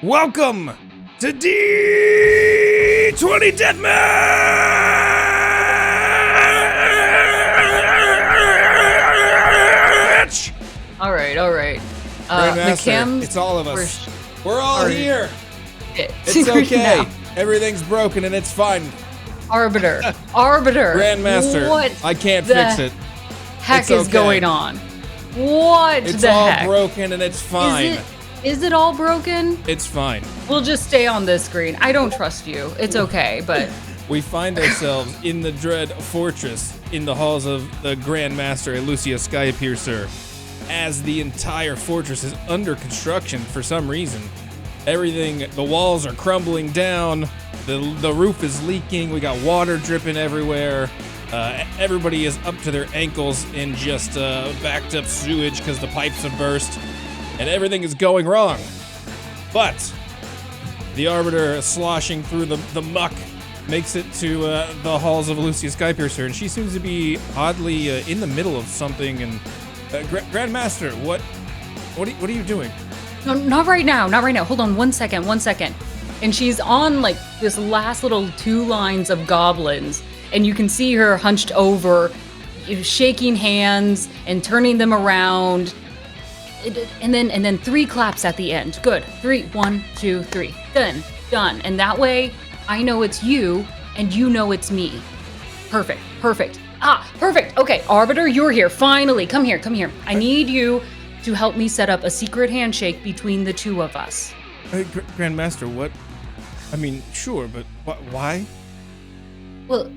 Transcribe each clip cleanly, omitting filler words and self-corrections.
Welcome to D20 Deathmatch! Alright. Grandmaster, it's all of us. We're all here. It's okay. Now. Everything's broken and it's fine. Arbiter. Grandmaster, What I can't fix it. heck It's is okay. going on? What It's the all heck? broken and it's fine. Is it all broken? It's fine. We'll just stay on this screen. I don't trust you. It's okay, but We find ourselves in the Dread Fortress in the halls of the Grandmaster Elusia Skypiercer as the entire fortress is under construction for some reason. Everything, the walls are crumbling down, the roof is leaking, we got water dripping everywhere. Everybody is up to their ankles in just backed up sewage because the pipes have burst, and everything is going wrong. But the Arbiter, sloshing through the muck, makes it to the halls of Elusia Skypiercer, and she seems to be oddly in the middle of something. And Grandmaster, what are you doing? no, not right now. Hold on one second. And she's on like this last little 2 lines of goblins, and you can see her hunched over, shaking hands and turning them around. And then 3 claps at the end. Good. 3, 1, 2, 3. Done. And that way, I know it's you, and you know it's me. Perfect. Perfect. Okay, Arbiter, you're here. Finally, come here. I need you to help me set up a secret handshake between the 2 of us. Grandmaster, what? I mean, sure, but why? Well,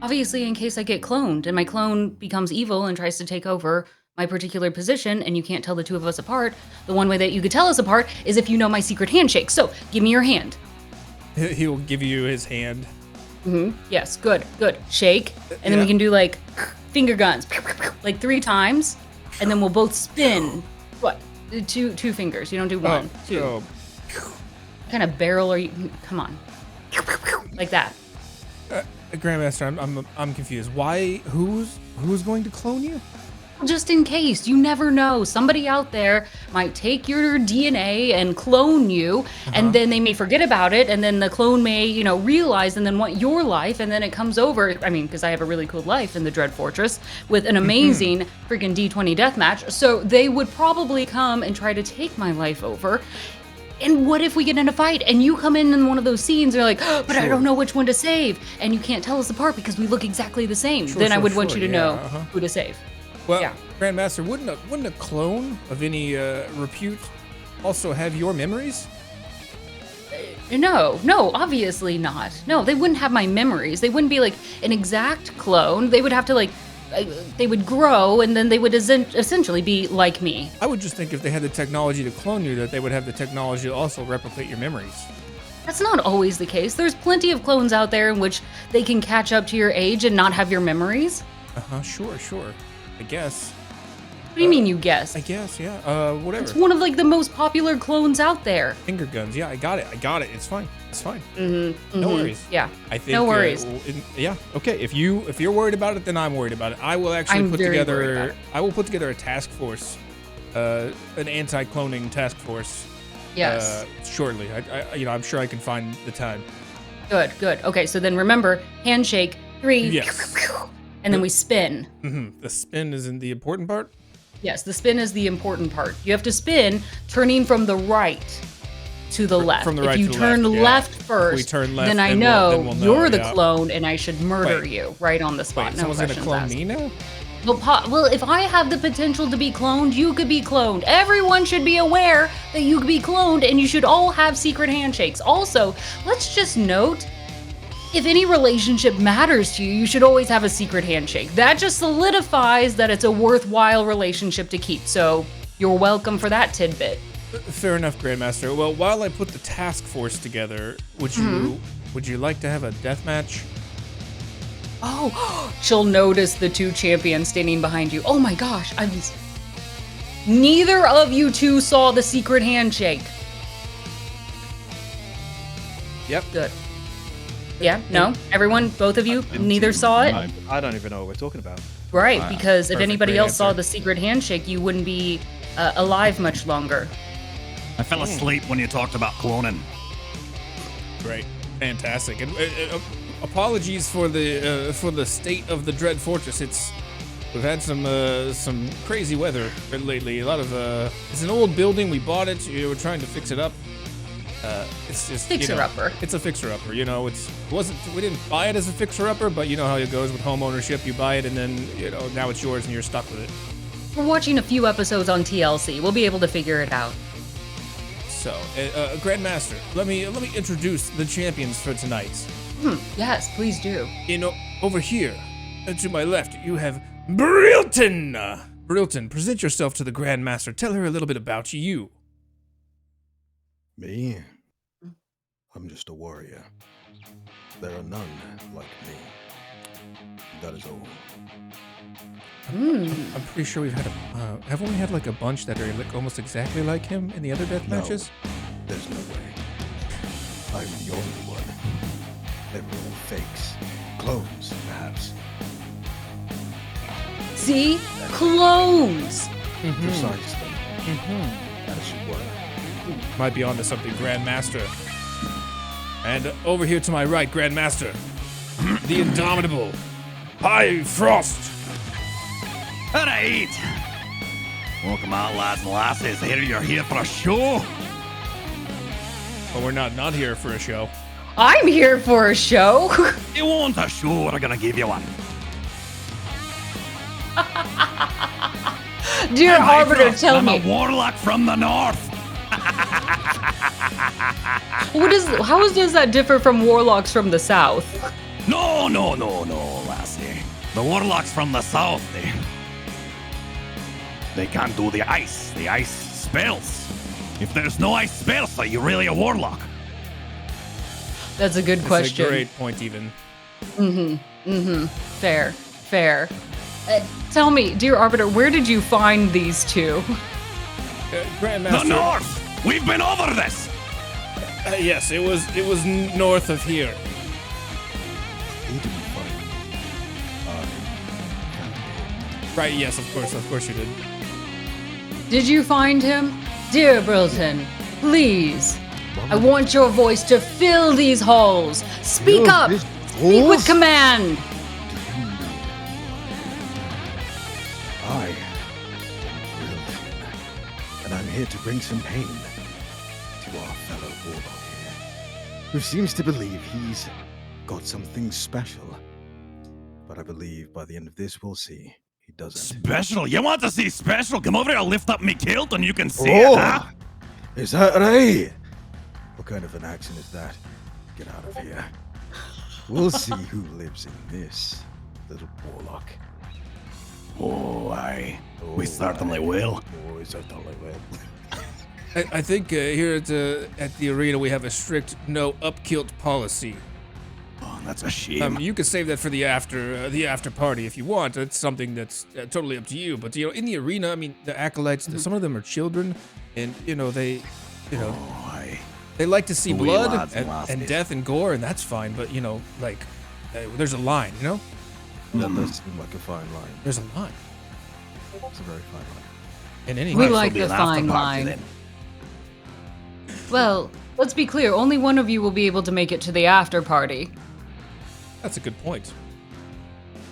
obviously, in case I get cloned and my clone becomes evil and tries to take over my particular position and you can't tell the 2 of us apart, the one way that you could tell us apart is if you know my secret handshake. So, give me your hand. He will give you his hand. Yes, good. Shake. And then we can do like finger guns, like 3 times. And then we'll both spin. What? 2 fingers. You don't do 1, 2. Oh. What kind of barrel are you? Come on. Like that. Grandmaster, I'm confused. Why? Who's going to clone you? Just in case, you never know. Somebody out there might take your DNA and clone you, and then they may forget about it, and then the clone may, realize and then want your life, and then it comes over. I mean, because I have a really cool life in the Dread Fortress with an amazing freaking D20 Deathmatch, so they would probably come and try to take my life over. And what if we get in a fight and you come in one of those scenes and you're like, but I don't know which one to save, and you can't tell us apart because we look exactly the same. Then I would want you to know who to save. Well, Grandmaster, wouldn't a clone of any repute also have your memories? No, obviously not. No, they wouldn't have my memories. They wouldn't be like an exact clone. They would have to they would grow, and then they would essentially be like me. I would just think if they had the technology to clone you, that they would have the technology to also replicate your memories. That's not always the case. There's plenty of clones out there in which they can catch up to your age and not have your memories. Sure. I guess. What do you mean you guess? I guess, yeah. Whatever. It's one of the most popular clones out there. Finger guns. Yeah, I got it. It's fine. No worries. Yeah. I think. No worries. Yeah. Okay. If you're worried about it, then I'm worried about it. I will actually put together a task force, an anti-cloning task force. Yes. Shortly. I'm sure I can find the time. Good. Okay. So then remember, handshake 3. Yes. And then we spin. The spin isn't the important part? Yes, the spin is the important part. You have to spin turning from the right to the left. From the right if you to the turn left, left first, if we turn left, then I then know we'll know, you're the yeah. clone and I should murder you right on the spot. No someone's questions gonna clone asked. me now? Well, if I have the potential to be cloned, you could be cloned. Everyone should be aware that you could be cloned, and you should all have secret handshakes. Also, let's just note, if any relationship matters to you, you should always have a secret handshake. That just solidifies that it's a worthwhile relationship to keep. So you're welcome for that tidbit. Fair enough, Grandmaster. Well, while I put the task force together, would you like to have a death match? Oh, she'll notice the 2 champions standing behind you. Oh my gosh, neither of you 2 saw the secret handshake. Yep. Good. Yeah, no? Everyone, both of you, neither saw it? I don't even know what we're talking about. Right, because if Perfect, anybody great else saw answer. the secret handshake, you wouldn't be alive much longer. I fell asleep when you talked about cloning. Great, fantastic, and apologies for the state of the Dread Fortress. We've had some crazy weather lately. A lot of it's an old building. We bought it. We're trying to fix it up. It's just Fixer-upper. It's a fixer-upper. You know, we didn't buy it as a fixer-upper, but you know how it goes with home ownership. You buy it and then now it's yours and you're stuck with it. We're watching a few episodes on TLC. We'll be able to figure it out. So, Grandmaster, let me introduce the champions for tonight. Yes, please do. Over here, to my left, you have Bryltyn. Bryltyn, present yourself to the Grandmaster. Tell her a little bit about you. Me? I'm just a warrior. There are none like me. That is all. I'm pretty sure we've had haven't we had like a bunch that are like almost exactly like him in the other death matches? There's no way. I'm the only one. Everyone fakes. Clones, perhaps. See? Clones! Precisely. As you were. Might be onto something, Grandmaster. And over here to my right, Grandmaster, the indomitable HighFrost. Alright. Welcome out, lads and lasses. You're here for a show. But we're not here for a show. I'm here for a show. You want a show, we're gonna give you one. Dear I'm Arbiter, HighFrost, tell I'm me. a warlock from the north. How does that differ from warlocks from the south? No, lassie. The warlocks from the south, they can't do the ice spells. If there's no ice spells, are you really a warlock? That's a good question. That's a great point, even. Fair. Tell me, dear Arbiter, where did you find these two? Grandmaster. The north! We've been over this! Yes, it was north of here. He didn't find me. Right, yes, of course you did. Did you find him? Dear Bryltyn, please. I want your voice to fill these halls. Speak up! Speak with command! I am Bryltyn, and I'm here to bring some pain to our fellow warlock here, who seems to believe he's got something special. But I believe by the end of this, we'll see he doesn't. Special? You want to see special? Come over here, I'll lift up me kilt and you can see it, huh? Is that right? What kind of an accent is that? Get out of here. We'll see who lives in this little warlock. Oh, aye. We certainly will. Oh, we certainly will. I think here at the arena we have a strict no upkilt policy. Oh, that's a shame. You could save that for the after party if you want. That's something that's totally up to you. But in the arena, I mean, the acolytes, some of them are children, and they like to see blood and death and gore, and that's fine. But there's a line, That does seem like a fine line. There's a line. It's a very fine line. In any We case, like the fine line. Well, let's be clear, only one of you will be able to make it to the after party. that's a good point.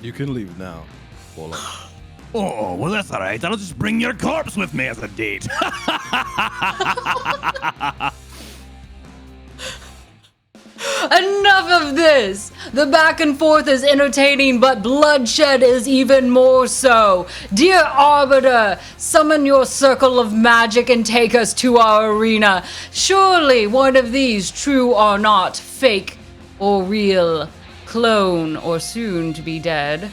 You can leave now, warlock. Oh, well, that's all right. I'll just bring your corpse with me as a date. Enough of this! The back and forth is entertaining, but bloodshed is even more so. Dear Arbiter, summon your circle of magic and take us to our arena. Surely one of these, true or not, fake or real, clone or soon to be dead.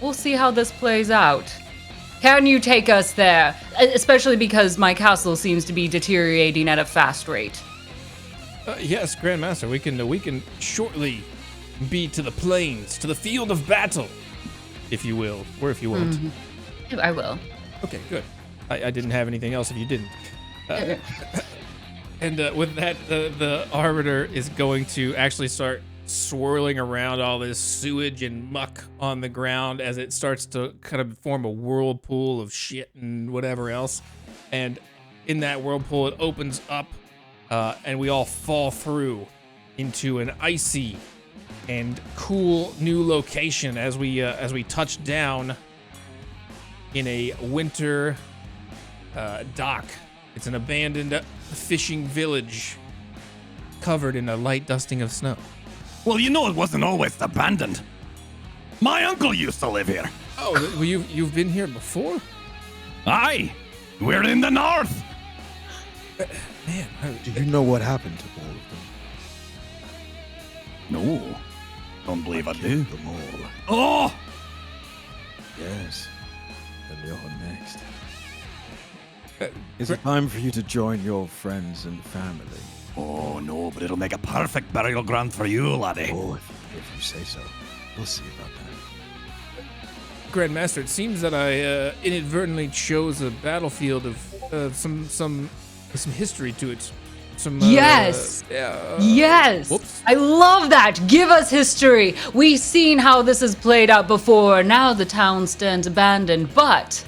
We'll see how this plays out. Can you take us there? Especially because my castle seems to be deteriorating at a fast rate. Yes, Grandmaster, we can shortly be to the plains, to the field of battle, if you will, or if you won't. I will. Okay, good. I didn't have anything else if you didn't. And with that, the Arbiter is going to actually start swirling around all this sewage and muck on the ground as it starts to kind of form a whirlpool of shit and whatever else. And in that whirlpool, it opens up, and we all fall through into an icy and cool new location as we touch down in a winter dock. It's an abandoned fishing village covered in a light dusting of snow. Well, you know it wasn't always abandoned. My uncle used to live here. Oh, well, you've been here before? Aye, we're in the north. Man, Do you know what happened to all of them? No, don't believe I do. Them all. Oh, Yes. And you're next. Uh, Is it time for you to join your friends and family? oh no, but it'll make a perfect burial ground for you, laddie. Oh, if you say so. We'll see about that. Grandmaster, it seems that I inadvertently chose a battlefield of some history to it. Some Yes. Yes. Whoops. I love that. Give us history. We've seen how this has played out before. Now the town stands abandoned, but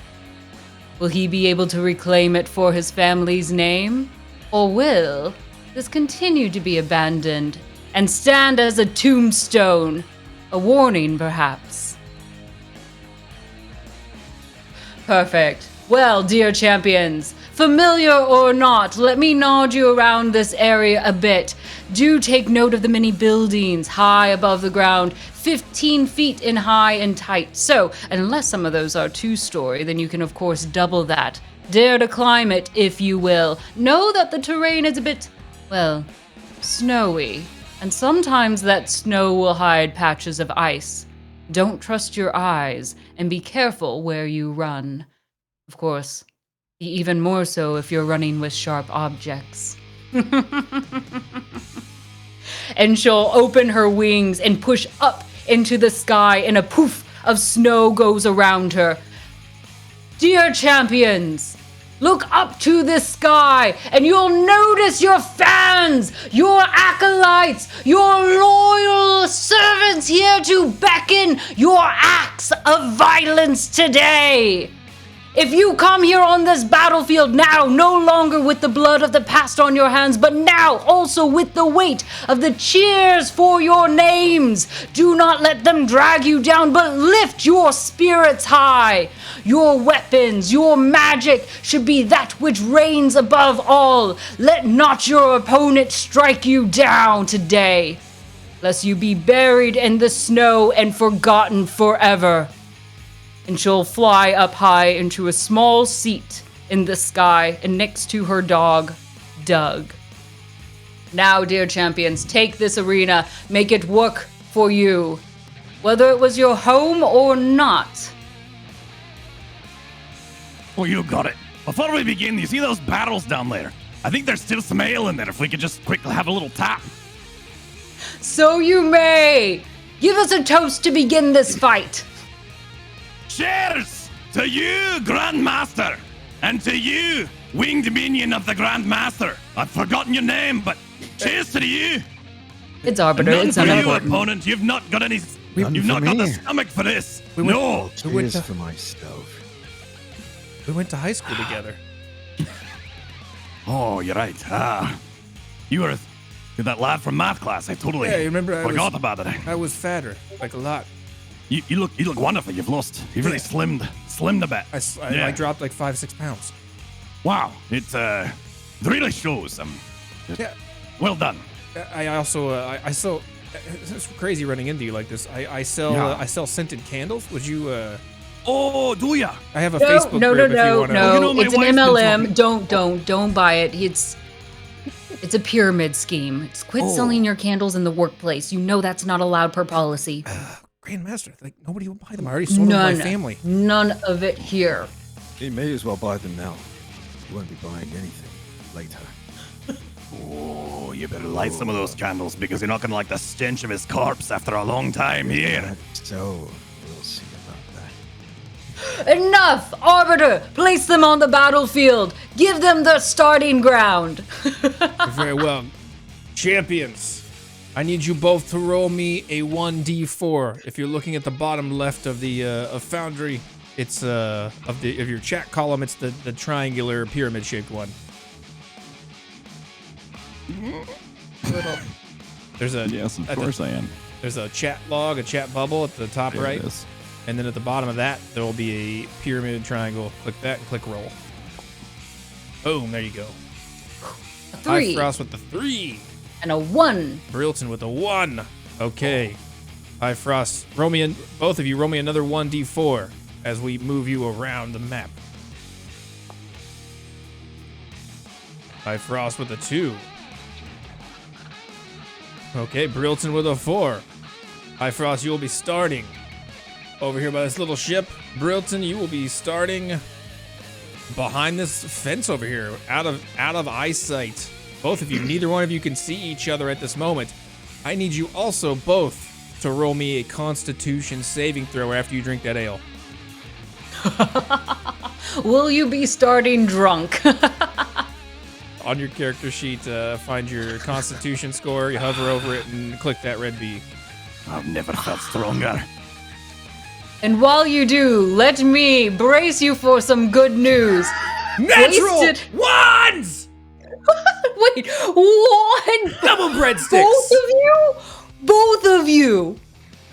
will he be able to reclaim it for his family's name? Or will this continue to be abandoned and stand as a tombstone? A warning, perhaps. Perfect. Well, dear champions, familiar or not, let me nod you around this area a bit. Do take note of the many buildings high above the ground, 15 feet in high and tight. So, unless some of those are two-story, then you can of course double that. Dare to climb it, if you will. Know that the terrain is a bit, well, snowy. And sometimes that snow will hide patches of ice. Don't trust your eyes, and be careful where you run. Of course, even more so if you're running with sharp objects. And she'll open her wings and push up into the sky, and a poof of snow goes around her. Dear champions, look up to the sky, and you'll notice your fans, your acolytes, your loyal servants here to beckon your acts of violence today. If you come here on this battlefield now, no longer with the blood of the past on your hands, but now also with the weight of the cheers for your names, do not let them drag you down, but lift your spirits high. Your weapons, your magic should be that which reigns above all. Let not your opponent strike you down today, lest you be buried in the snow and forgotten forever. And she'll fly up high into a small seat in the sky and next to her dog, Doug. Now, dear champions, take this arena, make it work for you, whether it was your home or not. Oh, you got it. Before we begin, you see those barrels down there? I think there's still some ale in there if we could just quickly have a little tap. So you may. Give us a toast to begin this fight. Cheers to you, Grandmaster, and to you, winged minion of the Grandmaster. I've forgotten your name, but cheers to you. It's Arbiter. None It's for you, unimportant. opponent. You've not got any. None You've for not got the me. stomach for this. We went- No. Cheers for myself. We went to high school together. Oh, you're right. You're that lad from math class. I totally Yeah, you remember I forgot was- about it. I was fatter, like a lot. You look wonderful. You've really slimmed a bit. Yeah. I dropped like 5-6 pounds. Wow, it really shows. Yeah. Well done. I also I sell. It's crazy running into you like this. I sell Yeah. I sell scented candles. Would you? Oh, do ya? I have a No, Facebook no, group if you no, wanna. no. You know, my It's an wife's been MLM. talking- Don't buy it. It's a pyramid scheme. Just quit selling your candles in the workplace. You know that's not allowed per policy. Grandmaster, like nobody will buy them. I already sold them to my family. None of it here. You may as well buy them now. You won't be buying anything later. Oh, you better light some of those candles because you're not gonna like the stench of his corpse after a long time here. So, we'll see about that. Enough! Arbiter, place them on the battlefield. Give them the starting ground. Very well, champions. I need you both to roll me a 1d4. If you're looking at the bottom left of the of Foundry, it's of your chat column. It's the triangular pyramid shaped one. Little. There's a Yes, of course I am. There's a chat log, a chat bubble at the top There right, it is. and then at the bottom of that there will be a pyramid triangle. Click that and click roll. Boom! There you go. A 3 HighFrost with the 3. and a 1. Bryltyn with the 1. Okay. HighFrost, both of you roll me another 1d4 as we move you around the map. HighFrost with a 2. Okay, Bryltyn with a 4. HighFrost, you will be starting over here by this little ship. Bryltyn, you will be starting behind this fence over here, out of eyesight. Both of you, neither one of you can see each other at this moment. I need you also both to roll me a Constitution saving throw after you drink that ale. Will you be starting drunk? On your character sheet, find your Constitution score, you hover over it, and click that red B. I've never felt stronger. And while you do, let me brace you for some good news. Natural Wasted- ones! Wait, what? Double breadsticks! Both of you!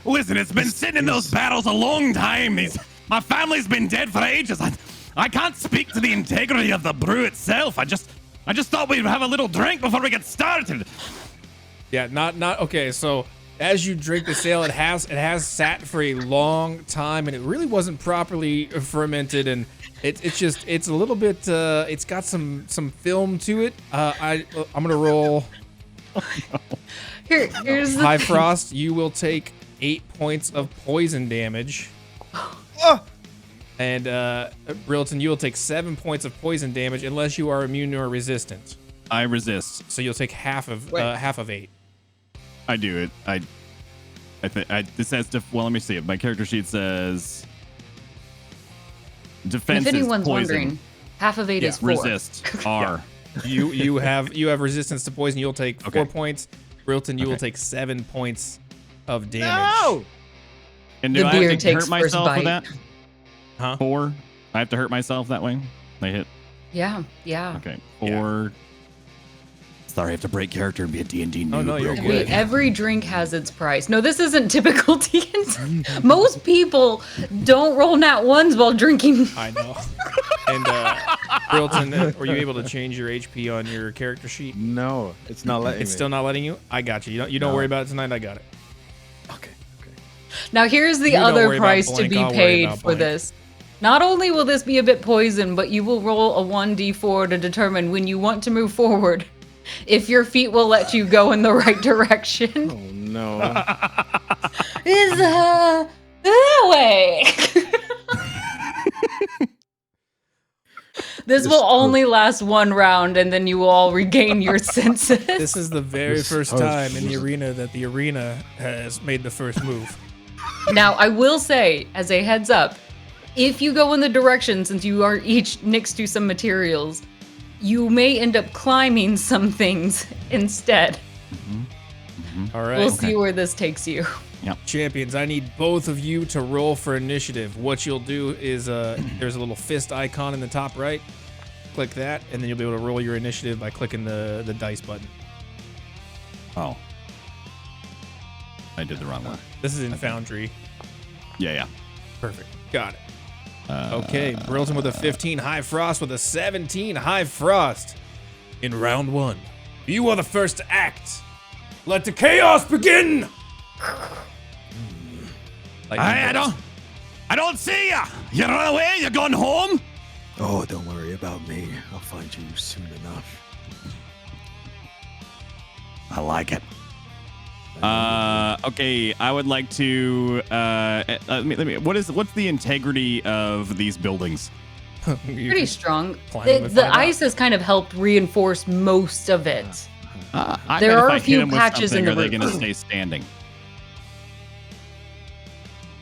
Listen, it's been sitting in those barrels a long time. My family's been dead for ages. I can't speak to the integrity of the brew itself. I just thought we'd have a little drink before we get started. Yeah, not okay. So as you drink this ale, it has sat for a long time, and it really wasn't properly fermented, and it's a little bit. It's got some film to it. I'm gonna roll. Here's the HighFrost, you will take 8 points of poison damage. And Bryltyn, you will take 7 points of poison damage unless you are immune or resistant. I resist. So you'll take half of 8. I do it. It says, well, let me see it. My character sheet says defense if is anyone's poison. wondering, half of 8 is 4. Resist, R. You have resistance to poison. You'll take 4 Okay. points. Bryltyn, you will take 7 points of damage. No! And The do I beer have to takes hurt myself first with that? Huh? 4? I have to hurt myself that way? I hit. Yeah. Okay. 4. Sorry, I have to break character and be a D&D noob. Oh, no, you're real good. quick. Every drink has its price. No, this isn't typical D&D. Most people don't roll nat ones while drinking. I know. And Bryltyn, were you able to change your HP on your character sheet? No, it's not letting It's me. still not letting you? I got you. You don't No. worry about it tonight. I got it. Okay. Now here's the You don't other worry about price to blank, be I'll worry paid about for blank. this. Not only will this be a bit poison, but you will roll a 1d4 to determine when you want to move forward. If your feet will let you go in the right direction. Oh no. Is that way. This will only last one round, and then you will all regain your senses. This is the very This first host time in the was- arena that the arena has made the first move. Now, I will say, as a heads up, if you go in the direction, since you are each next to some materials, you may end up climbing some things instead. All right. We'll see where this takes you. Champions, I need both of you to roll for initiative. What you'll do is there's a little fist icon in the top right. Click that, and then you'll be able to roll your initiative by clicking the dice button. Oh. I did the wrong one. This is in Foundry. Yeah. Perfect. Got it. Okay, Bryltyn with a 15, HighFrost with a 17, HighFrost. In round 1, you are the first to act. Let the chaos begin! I don't see ya. You run away? You gone home? Oh, don't worry about me. I'll find you soon enough. I like it. Okay, I would like to let me what's the integrity of these buildings? Pretty strong. Climbing The, with the five ice has kind of helped reinforce most of it. I There bet if are I a hit few them with patches in something, the are they roof. going to stay standing?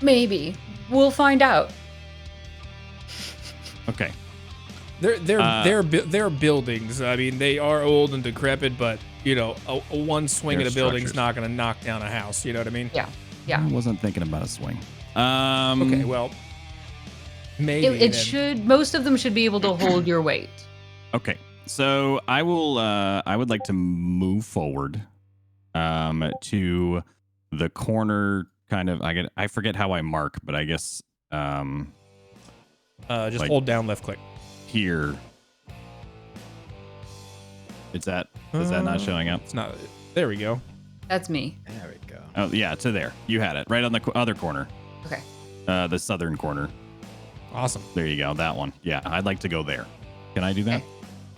Maybe. We'll find out. Okay. They're buildings. I mean, they are old and decrepit, but you know, a one swing They're at a building's structures. not going to knock down a house. You know what I mean? Yeah. I wasn't thinking about a swing. Okay, well, maybe It then. should. Most of them should be able to hold your weight. Okay. So I will. I would like to move forward, to the corner. Kind of. I forget how I mark, but I guess. Just like hold down left click. Here. Is that not showing up? It's not. There we go. That's me. There we go. Oh yeah, to there. You had it right on the other corner. Okay. The southern corner. Awesome. There you go. That one. Yeah, I'd like to go there. Can I do that? Okay.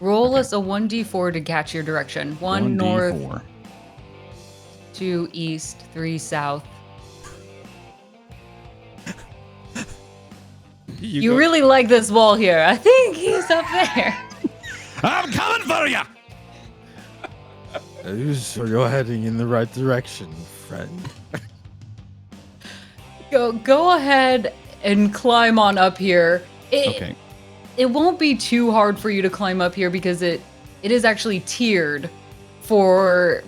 Roll us a 1d4 to catch your direction. 1 north, 1d4. 2 east, 3 south. You go- really like this wall here. I think he's up there. I'm coming for you. So you're heading in the right direction, friend. Go ahead and climb on up here. Okay. It won't be too hard for you to climb up here because it is actually tiered for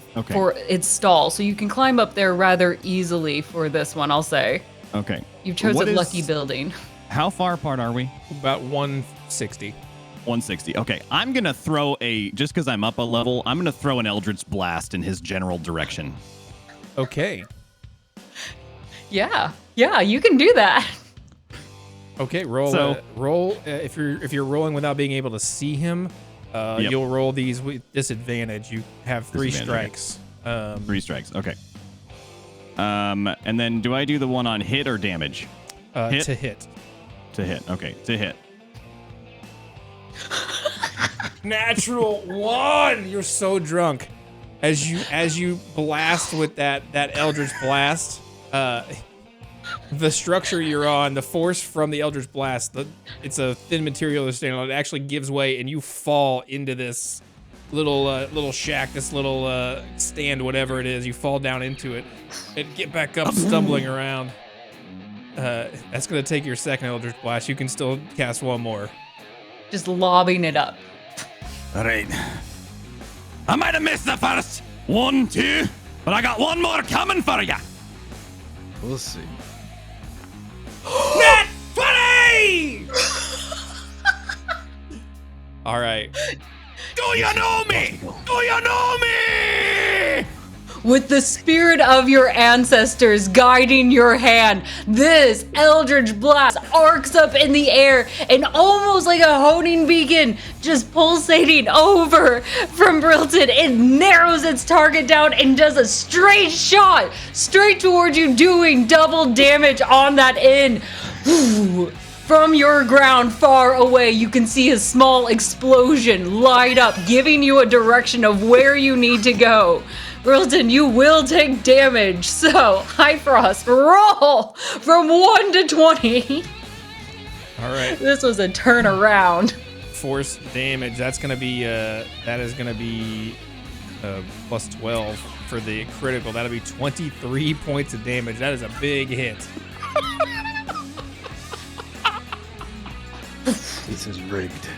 its stall. So you can climb up there rather easily for this one, I'll say. Okay. You've chosen What is- lucky building. How far apart are we? About 160. 160. Okay, I'm gonna throw just because I'm up a level, I'm gonna throw an Eldritch Blast in his general direction. Okay. Yeah, you can do that. Okay. Roll. So- Roll. If you're rolling without being able to see him, Yep. you'll roll these with disadvantage. You have 3 Disadvantage, strikes. 3 strikes. Okay. And then do I do the one on hit or damage? Hit? To hit. To hit. Okay, to hit. Natural 1. You're so drunk. As you blast with that Eldritch Blast, the structure you're on, the force from the Eldritch Blast, it's a thin material that's standing on. It actually gives way, and you fall into this little shack, this little stand, whatever it is. You fall down into it and get back up, stumbling around. That's gonna take your second Eldritch Blast. You can still cast one more. Just lobbing it up. All right. I might have missed the first 1, 2, but I got one more coming for you. We'll see. Nat 20! All right. Do you know me? Do you know me? With the spirit of your ancestors guiding your hand, this Eldritch Blast arcs up in the air and almost like a honing beacon, just pulsating over from Bryltyn. It narrows its target down and does a straight shot straight towards you, doing double damage on that end. From your ground far away, you can see a small explosion light up, giving you a direction of where you need to go. Bryltyn, you will take damage. So, HighFrost, roll from 1 to 20. All right. This was a turnaround. Force damage. That's gonna be plus 12 for the critical. That'll be 23 points of damage. That is a big hit. This is rigged.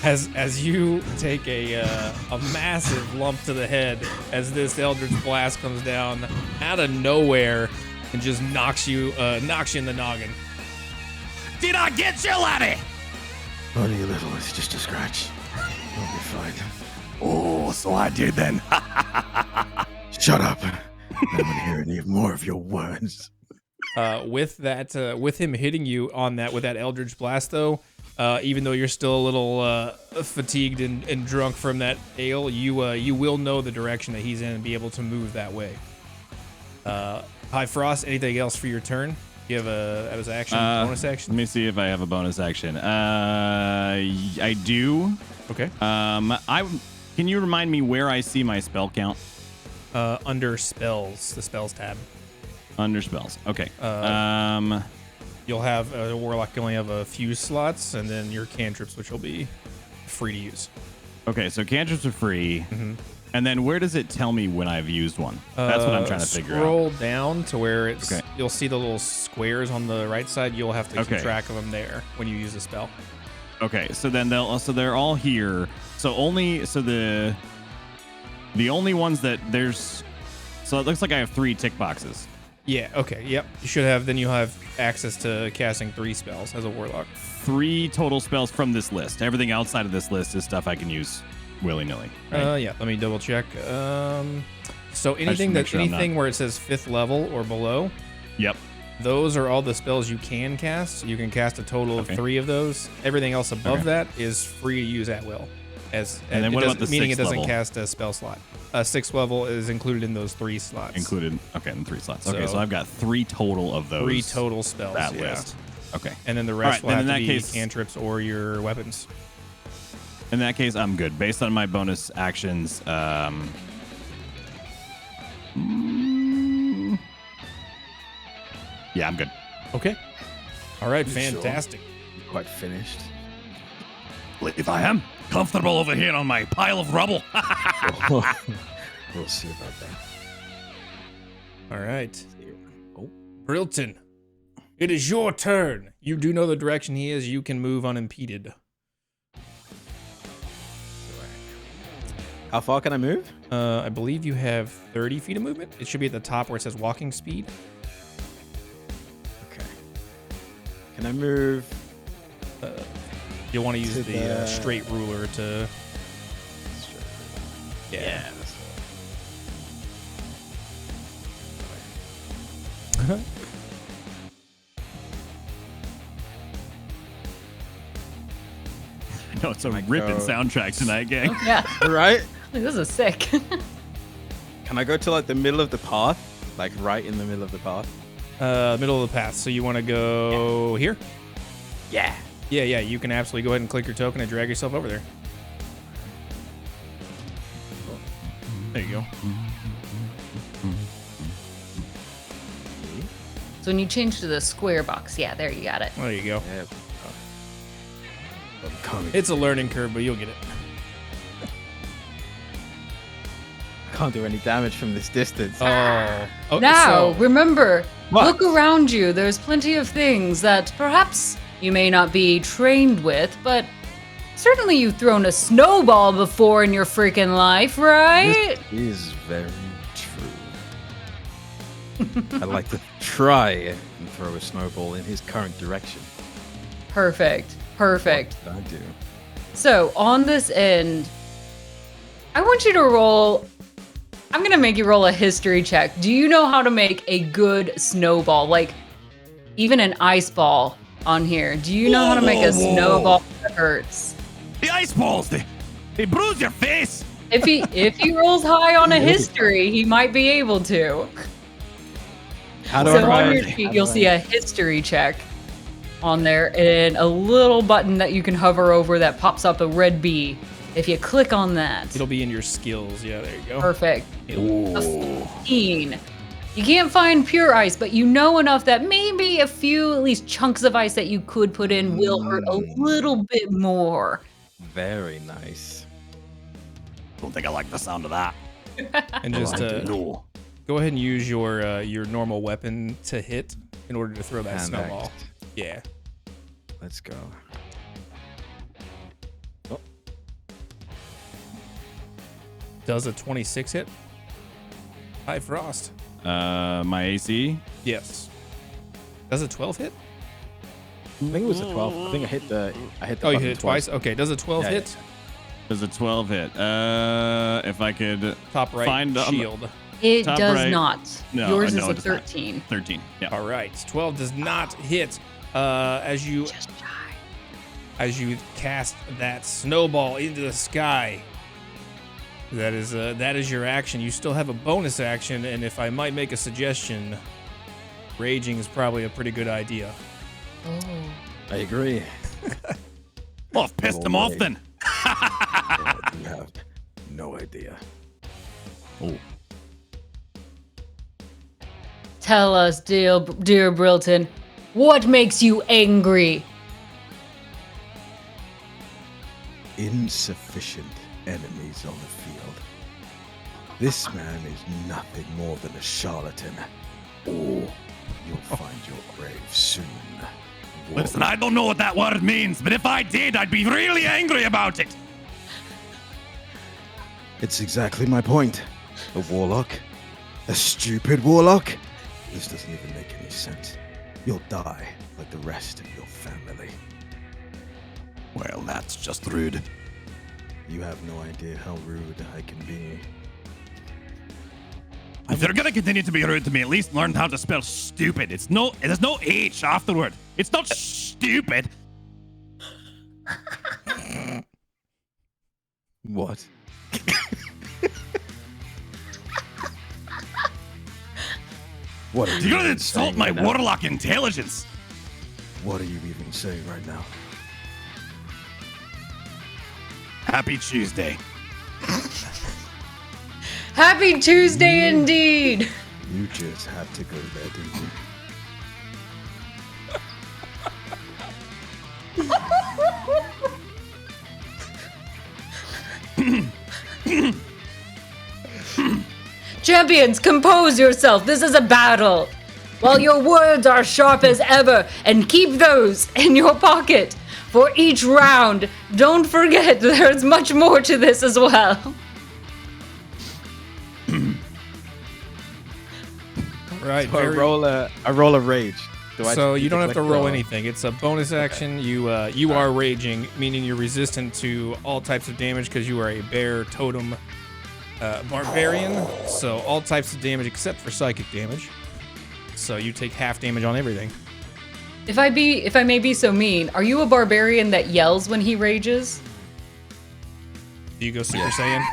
As you take a massive lump to the head as this Eldritch Blast comes down out of nowhere and just knocks you in the noggin. Did I get you, laddie? Only a little. It's just a scratch. You'll be fine. Oh, so I did then. Shut up. I don't want to hear any more of your words. With him hitting you on that with that Eldritch Blast, though, even though you're still a little fatigued and drunk from that ale, you will know the direction that he's in and be able to move that way. HighFrost, anything else for your turn? You have that was action, bonus action. Let me see if I have a bonus action. I do. Okay. Can you remind me where I see my spell count? Under spells, the spells tab. Under spells. Okay. You'll have a warlock can only have a few slots, and then your cantrips, which will be free to use. Okay, so cantrips are free. Mm-hmm. And then where does it tell me when I've used one? That's what I'm trying to figure out. Scroll down to where it's. Okay. You'll see the little squares on the right side. You'll have to keep Okay. track of them there when you use the spell. Okay, so then they're all here. So the only ones that there's. So it looks like I have 3 tick boxes. Yeah, okay, yep. You should have, then you'll have access to casting 3 spells as a warlock. 3 total spells from this list. Everything outside of this list is stuff I can use willy-nilly. Right? Yeah, let me double check. So anything make sure I'm not- where it says 5th level or below, Yep. those are all the spells you can cast. You can cast a total of 3 of those. Everything else above that is free to use at will. And then what about the meaning it 6th doesn't level? cast a spell slot. 6th level is included in those 3 slots. Included. Okay, in 3 slots. Okay, So- so I've got 3 total of those. 3 total spells. That yeah. list. Okay. And then the All rest right, will then have in to that be case- cantrips or your weapons. In that case, I'm good. Based on my bonus actions, yeah, I'm good. Okay. All right, You sure? fantastic. You're quite finished. If I am comfortable over here on my pile of rubble. We'll see about that. All right. Oh, Bryltyn, it is your turn. You do know the direction he is. You can move unimpeded. how far can I move? I believe you have 30 feet of movement. It should be at the top where it says walking speed. Okay. Can I move? You'll want to use To the the- straight ruler to... Yeah. That's No, it's a Might ripping go- soundtrack tonight, gang. Yeah, all right. this is sick. Can I go to like the middle of the path? Like right in the middle of the path? Middle of the path. So you want to go here? Yeah. Yeah, you can absolutely go ahead and click your token and drag yourself over there. There you go. So when you change to the square box, yeah, there you got it. There you go. Yeah. I'm coming. It's a learning curve, but you'll get it. Can't do any damage from this distance. Oh, Now, so- remember, What? look around you. There's plenty of things that perhaps you may not be trained with, but certainly you've thrown a snowball before in your freaking life, right? This is very true. I'd like to try and throw a snowball in his current direction. Perfect. Perfect. What did I do? So, on this end, I want you to roll. I'm going to make you roll a history check. Do you know how to make a good snowball? Like, even an ice ball on here. Do you know how to make a snowball that hurts? The ice balls, they bruise your face. If he rolls high on a history, he might be able to. How do So I on your sheet, you'll see a history check on there and a little button that you can hover over that pops up a red bee. If you click on that, It'll be in your skills. Yeah, there you go. perfect. A 14. You can't find pure ice, but you know enough that maybe a few, at least chunks of ice that you could put in will hurt a little bit more. Very nice. Don't think I like the sound of that. And just No. go ahead and use your normal weapon to hit in order to throw that Hand snowball. axe. Yeah. Let's go. Does a 26 hit? HighFrost. My AC. Yes. Does a 12 hit? I think it was a 12. I think I hit the Oh, you button hit it twice? Okay, does a 12 Yeah, hit? Does a 12 hit? If I could Top right find shield. It Top does right. not. No, Yours no, is a it does not. 13. 13. Yeah. All right. 12 does not hit. As you cast that snowball into the sky. That is your action. You still have a bonus action, and if I might make a suggestion, raging is probably a pretty good idea. Oh. I agree. Well, I've pissed him off then. You have no idea. Oh. Tell us, dear Bryltyn, what makes you angry? Insufficient enemies on the field. This man is nothing more than a charlatan. Or you'll find your grave soon. Listen, I don't know what that word means, but if I did, I'd be really angry about it. It's exactly my point. A warlock. A stupid warlock. This doesn't even make any sense. You'll die like the rest of your family. Well, that's just rude. You have no idea how rude I can be. If they're gonna continue to be rude to me, at least learn how to spell stupid. There's no H afterward. It's not stupid. What? What are you You're gonna even insult saying my right now? warlock intelligence. What are you even saying right now? Happy Tuesday. Happy Tuesday indeed. You just had to go there, didn't you? Champions, compose yourself. This is a battle. While your words are sharp as ever, and keep those in your pocket for each round. Don't forget, there's much more to this as well. Right. I roll a rage. So you don't have to roll anything. It's a bonus action. You are raging, meaning you're resistant to all types of damage because you are a bear totem barbarian. So all types of damage except for psychic damage. So you take half damage on everything. If I may be so mean, are you a barbarian that yells when he rages? Do you go Super Saiyan?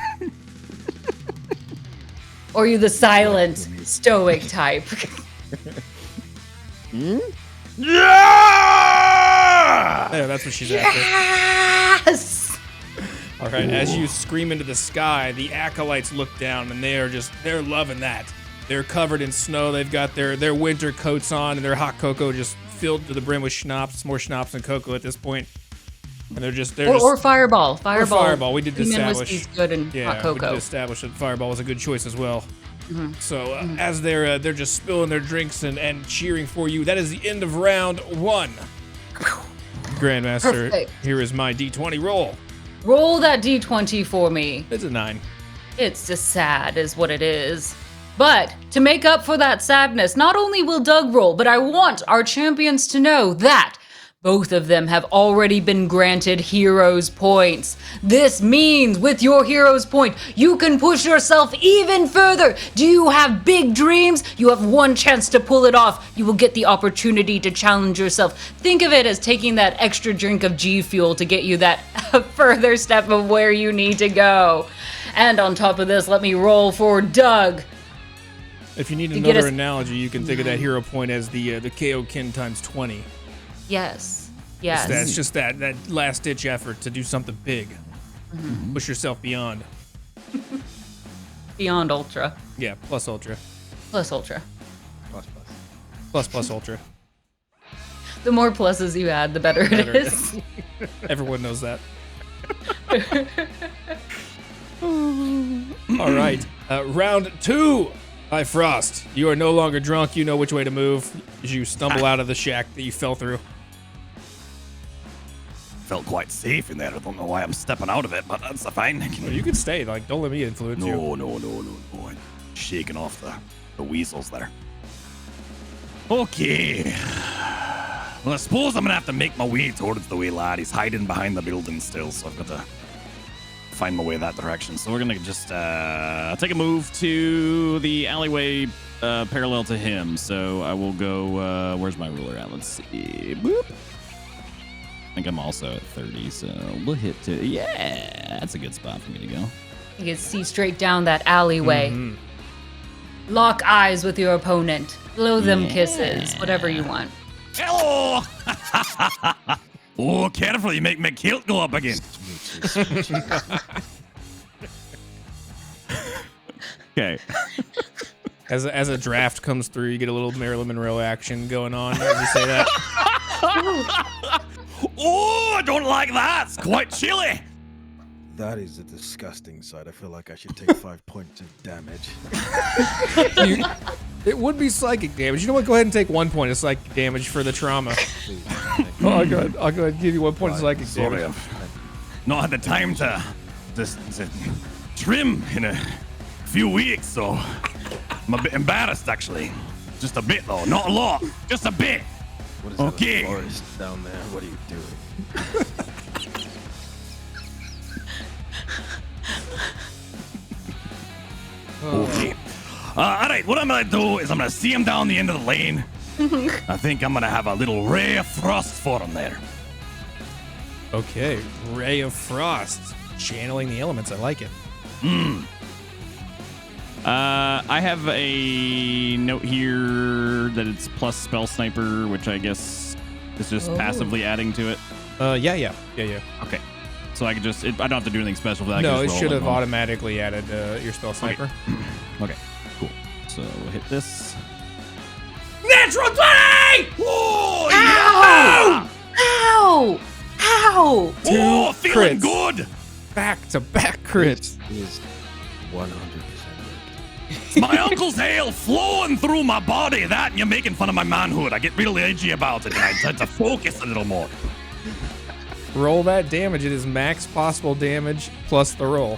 Or are you the silent, stoic type? Yeah! Yeah, that's what she's after. Yes! All right, as you scream into the sky, the acolytes look down and they're loving that. They're covered in snow. They've got their winter coats on and their hot cocoa just filled to the brim with schnapps, more schnapps than cocoa at this point. And or Fireball. Fireball. We did Lemon establish. whiskey's good in hot cocoa. We did establish that Fireball was a good choice as well. So as they're just spilling their drinks and cheering for you, that is the end of round 1. Grandmaster, Perfect. here is my D20 roll. Roll that D20 for me. It's a 9. It's just sad is what it is. But to make up for that sadness, not only will Doug roll, but I want our champions to know that both of them have already been granted heroes points. This means with your heroes point, you can push yourself even further. Do you have big dreams? You have one chance to pull it off. You will get the opportunity to challenge yourself. Think of it as taking that extra drink of G Fuel to get you that further step of where you need to go. And on top of this, let me roll for Doug. If you need another analogy, you can think of that hero point as the KO kin times 20. Yes. It's just that last ditch effort to do something big. Push yourself beyond. Beyond Ultra. Yeah, plus Ultra. Plus Ultra. Plus Ultra. The more pluses you add, the better it is. Everyone knows that. All right. Round 2. HighFrost, you are no longer drunk. You know which way to move as you stumble out of the shack that you fell through. Felt quite safe in there. I don't know why I'm stepping out of it, but that's fine. Well, you can stay. Like, don't let me influence you. No. I'm shaking off the weasels there. Okay. Well, I suppose I'm gonna have to make my way towards the way lad. He's hiding behind the building still, so I've got to find my way that direction. So we're gonna just take a move to the alleyway parallel to him. So I will go. Where's my ruler at? Let's see. Boop. I think I'm also at 30, so we'll hit to. Yeah, that's a good spot for me to go. You can see straight down that alleyway. Lock eyes with your opponent. Blow them kisses. Whatever you want. Hello! Oh, careful, you make my kilt go up again. Okay. As a draft comes through, you get a little Marilyn Monroe action going on as you say that. Oh, I don't like that. It's quite chilly. That is a disgusting sight. I feel like I should take 5 points of damage. It would be psychic damage. You know what? Go ahead and take 1 point of psychic damage for the trauma. I'll go ahead and give you 1 point of psychic Sorry, damage. I've not had the time to trim in a few weeks, so I'm a bit embarrassed, actually. Just a bit, though. Not a lot. Just a bit. What is Okay. that, a forest down there? What are you doing? Okay. All right, what I'm going to do is I'm going to see him down the end of the lane. I think I'm going to have a little ray of frost for him there. Okay, Ray of Frost. Channeling the elements. I like it. I have a note here that it's plus spell sniper, which I guess is just passively adding to it. Yeah. Okay. So I could just, I don't have to do anything special for that. I No, can it just should roll have automatically added your spell sniper. Okay, cool. So we'll hit this. Natural 20! Oh, Ow! Ow! Ow! Oh, Two feeling crits. good. Back-to-back crits. Is 100% It's my uncle's ale flowing through my body. That and you're making fun of my manhood. I get real edgy about it. And I tend to focus a little more. Roll that damage. It is max possible damage plus the roll.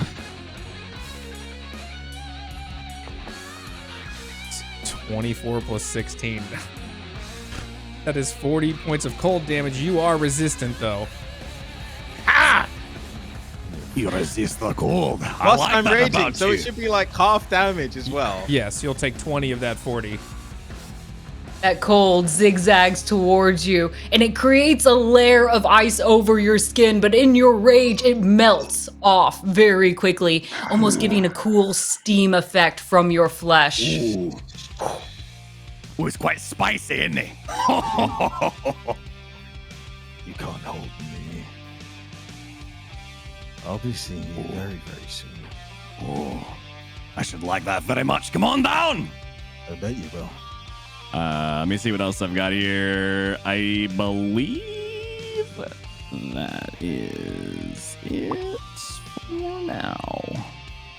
It's 24 plus 16. That is 40 points of cold damage. You are resistant, though. You resist the cold. I Plus, like I'm that raging, about so you. it should be like half damage as well. Yes, you'll take 20 of that 40. That cold zigzags towards you, and it creates a layer of ice over your skin, but in your rage, it melts off very quickly, almost giving a cool steam effect from your flesh. Ooh, it's quite spicy, isn't it? You can't hold me. I'll be seeing you very, very soon. Oh, I should like that very much. Come on down. I bet you will. Let me see what else I've got here. I believe that is it for now.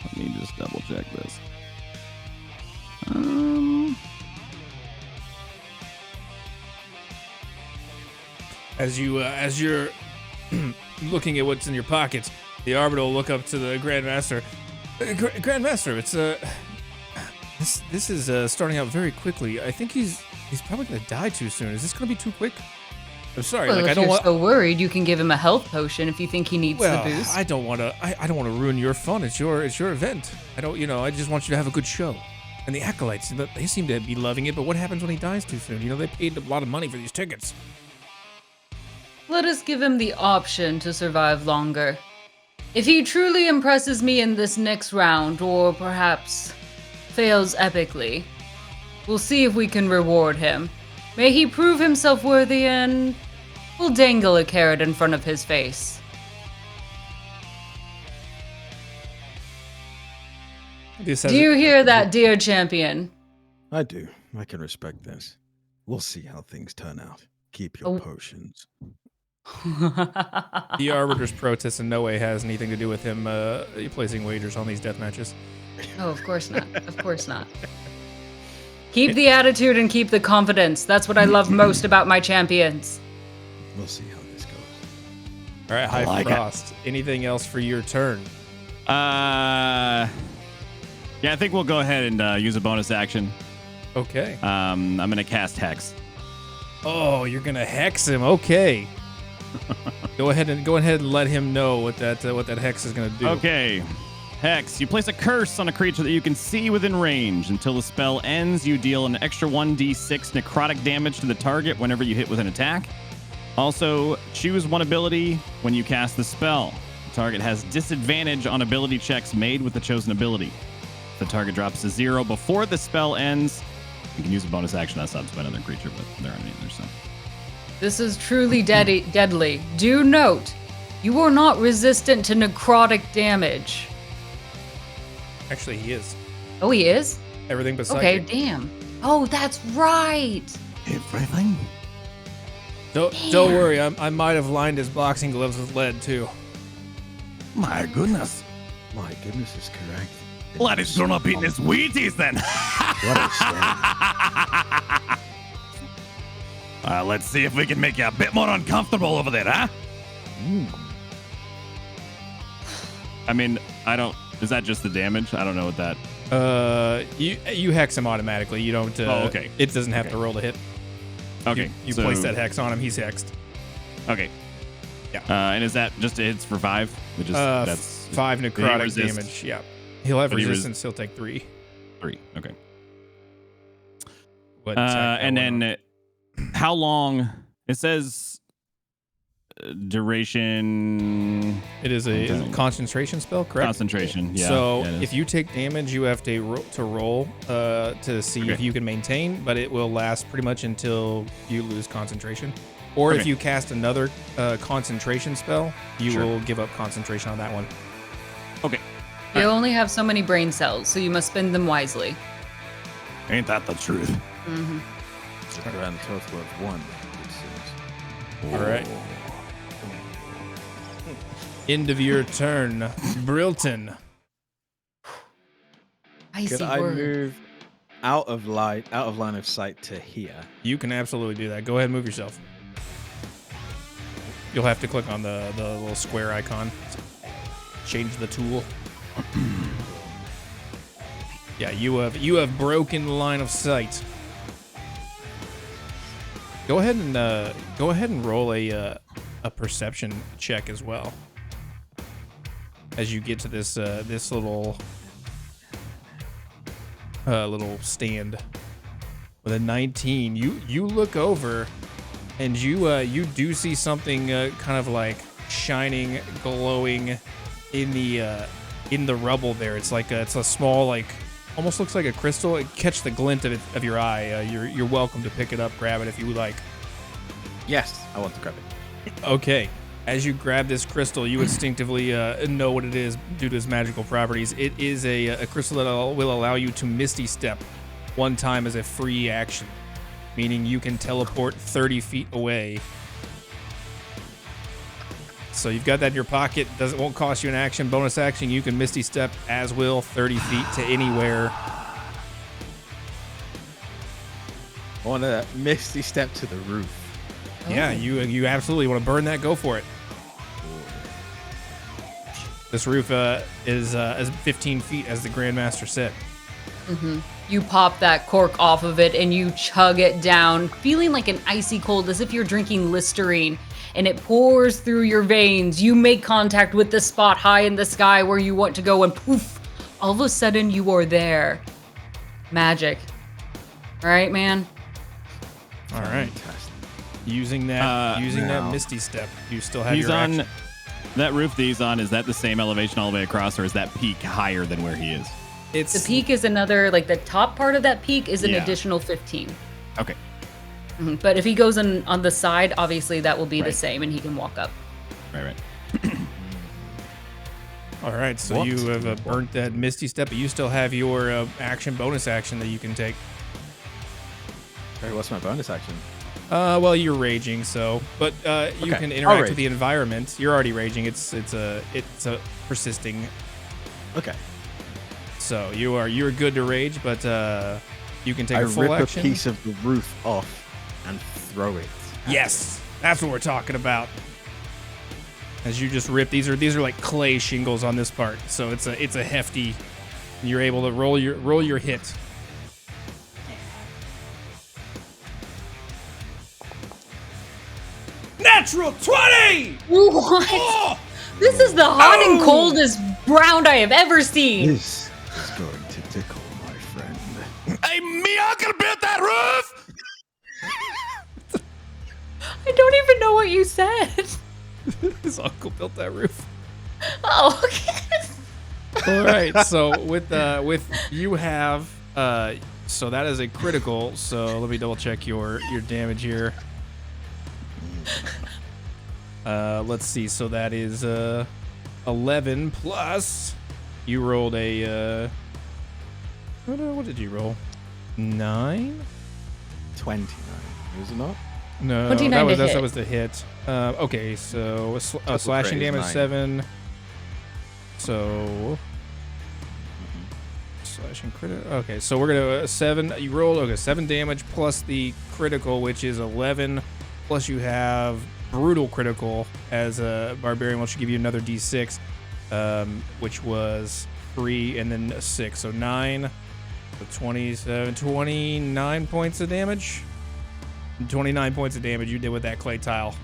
Let me just double check this. As you're looking at what's in your pockets, the Arbiter will look up to the Grandmaster. Grandmaster, it's this is starting out very quickly. I think he's probably gonna die too soon. Is this gonna be too quick? I'm sorry. Well, like I if don't you're want. so worried, you can give him a health potion if you think he needs Well, the boost. I don't want to. I don't want to ruin your fun. It's your event. I don't. I just want you to have a good show. And the acolytes, they seem to be loving it. But what happens when he dies too soon? They paid a lot of money for these tickets. Let us give him the option to survive longer. If he truly impresses me in this next round, or perhaps fails epically, we'll see if we can reward him. May he prove himself worthy and we'll dangle a carrot in front of his face. Do you hear that, dear champion? I do. I can respect this. We'll see how things turn out. Keep your Oh. potions. The Arbiter's protest in no way has anything to do with him placing wagers on these death matches. Oh, of course not. Of course not. Keep the attitude and keep the confidence. That's what I love most about my champions. We'll see how this goes. All right, I like it. HighFrost. Anything else for your turn? Yeah, I think we'll go ahead and use a bonus action. Okay. I'm gonna cast Hex. Oh, you're gonna hex him. Okay. Go ahead and let him know what that hex is gonna do. Okay. Hex, you place a curse on a creature that you can see within range. Until the spell ends, you deal an extra 1d6 necrotic damage to the target whenever you hit with an attack. Also, choose one ability when you cast the spell. The target has disadvantage on ability checks made with the chosen ability. If the target drops to 0 before the spell ends, you can use a bonus action on subs by another creature, but there aren't any there, so. This is truly deadly. Do note, you are not resistant to necrotic damage. Actually, he is. Oh, he is? Everything but Okay, psychic. damn. Oh, that's right. Everything? Don't worry. I might have lined his boxing gloves with lead too. My goodness. My goodness is correct. Lad is grown up eating his Wheaties then. What a stand. Let's see if we can make you a bit more uncomfortable over there, huh? I mean, is that just the damage? I don't know what that. You hex him automatically. You don't. Okay. It doesn't have to roll to hit. Okay. You place that hex on him. He's hexed. Okay. Yeah. And is that just hits for 5? That's 5 necrotic resist? damage. Yeah. He'll have But he resistance. He'll take 3. 3. Okay. But And then how long? It says duration. it is a concentration spell, correct? Concentration. Yeah. So yeah, it is. if you take damage, you have to roll to see if you can maintain, but it will last pretty much until you lose concentration. Or if you cast another concentration spell, you will give up concentration on that one. Okay. You only have so many brain cells, so you must spend them wisely. Ain't that the truth? Mm-hmm. A grand total of 1, it seems. All right. End of your turn, Bryltyn. Icy Could I word. move out of line of sight to here? You can absolutely do that. Go ahead and move yourself. You'll have to click on the little square icon. Change the tool. Yeah, you have broken line of sight. Go ahead and roll a perception check as well. As you get to this this little stand with a 19, you look over and you do see something kind of like shining, glowing in the rubble there. It's like it's a small, like, almost looks like a crystal. Catch the glint of your eye. You're welcome to pick it up, grab it if you would like. Yes, I want to grab it. Okay. As you grab this crystal, you instinctively know what it is due to its magical properties. It is a crystal that will allow you to Misty Step one time as a free action, meaning you can teleport 30 feet away. So you've got that in your pocket. Won't cost you an action. Bonus action, you can Misty Step as will 30 feet to anywhere. I want to Misty Step to the roof. Yeah, you absolutely want to burn that. Go for it. This roof is 15 feet, as the Grandmaster said. Mm-hmm. You pop that cork off of it and you chug it down, feeling like an icy cold, as if you're drinking Listerine, and it pours through your veins. You make contact with the spot high in the sky where you want to go, and poof, all of a sudden you are there. Magic. All right, man? All right. Using that Misty Step, you still have He's your on action. that roof that he's on. Is that the same elevation all the way across, or is that peak higher than where he is? It's The peak is another, like the top part of that peak is an Yeah. additional 15. Okay. Mhm. But if he goes on the side, obviously that will be the Right. same and he can walk up. Right. all right. So What? you have burnt that Misty Step, but you still have your bonus action that you can take. Hey, what's my bonus action? Well, you're raging, so but you Okay, can I'll interact rage. with the environment. You're already raging. It's a persisting. Okay. So you're good to rage, but you can take I a full rip action. a piece of the roof off and throw it. Yes, that's what we're talking about. As you just rip, these are like clay shingles on this part, so it's a hefty. You're able to roll your hit. Natural 20. What? Oh! This is the hot and coldest round I have ever seen. This is going to tickle, my friend. Hey, me uncle built that roof! I don't even know what you said. His uncle built that roof. Oh, okay. All right. So with you have so that is a critical. So let me double check your damage here. Let's see. So that is 11 plus. You rolled a what did you roll? 9? 29, is it not? No, 29 to that hit. was the hit. Okay, so slashing crit is damage 9. 7. So slashing crit. Okay, so we're gonna 7. You rolled 7 damage plus the critical, which is 11. Plus you have brutal critical as a barbarian, which will give you another d6, which was 3, and then a 6. So 9, so 27, 29 points of damage. 29 points of damage you did with that clay tile.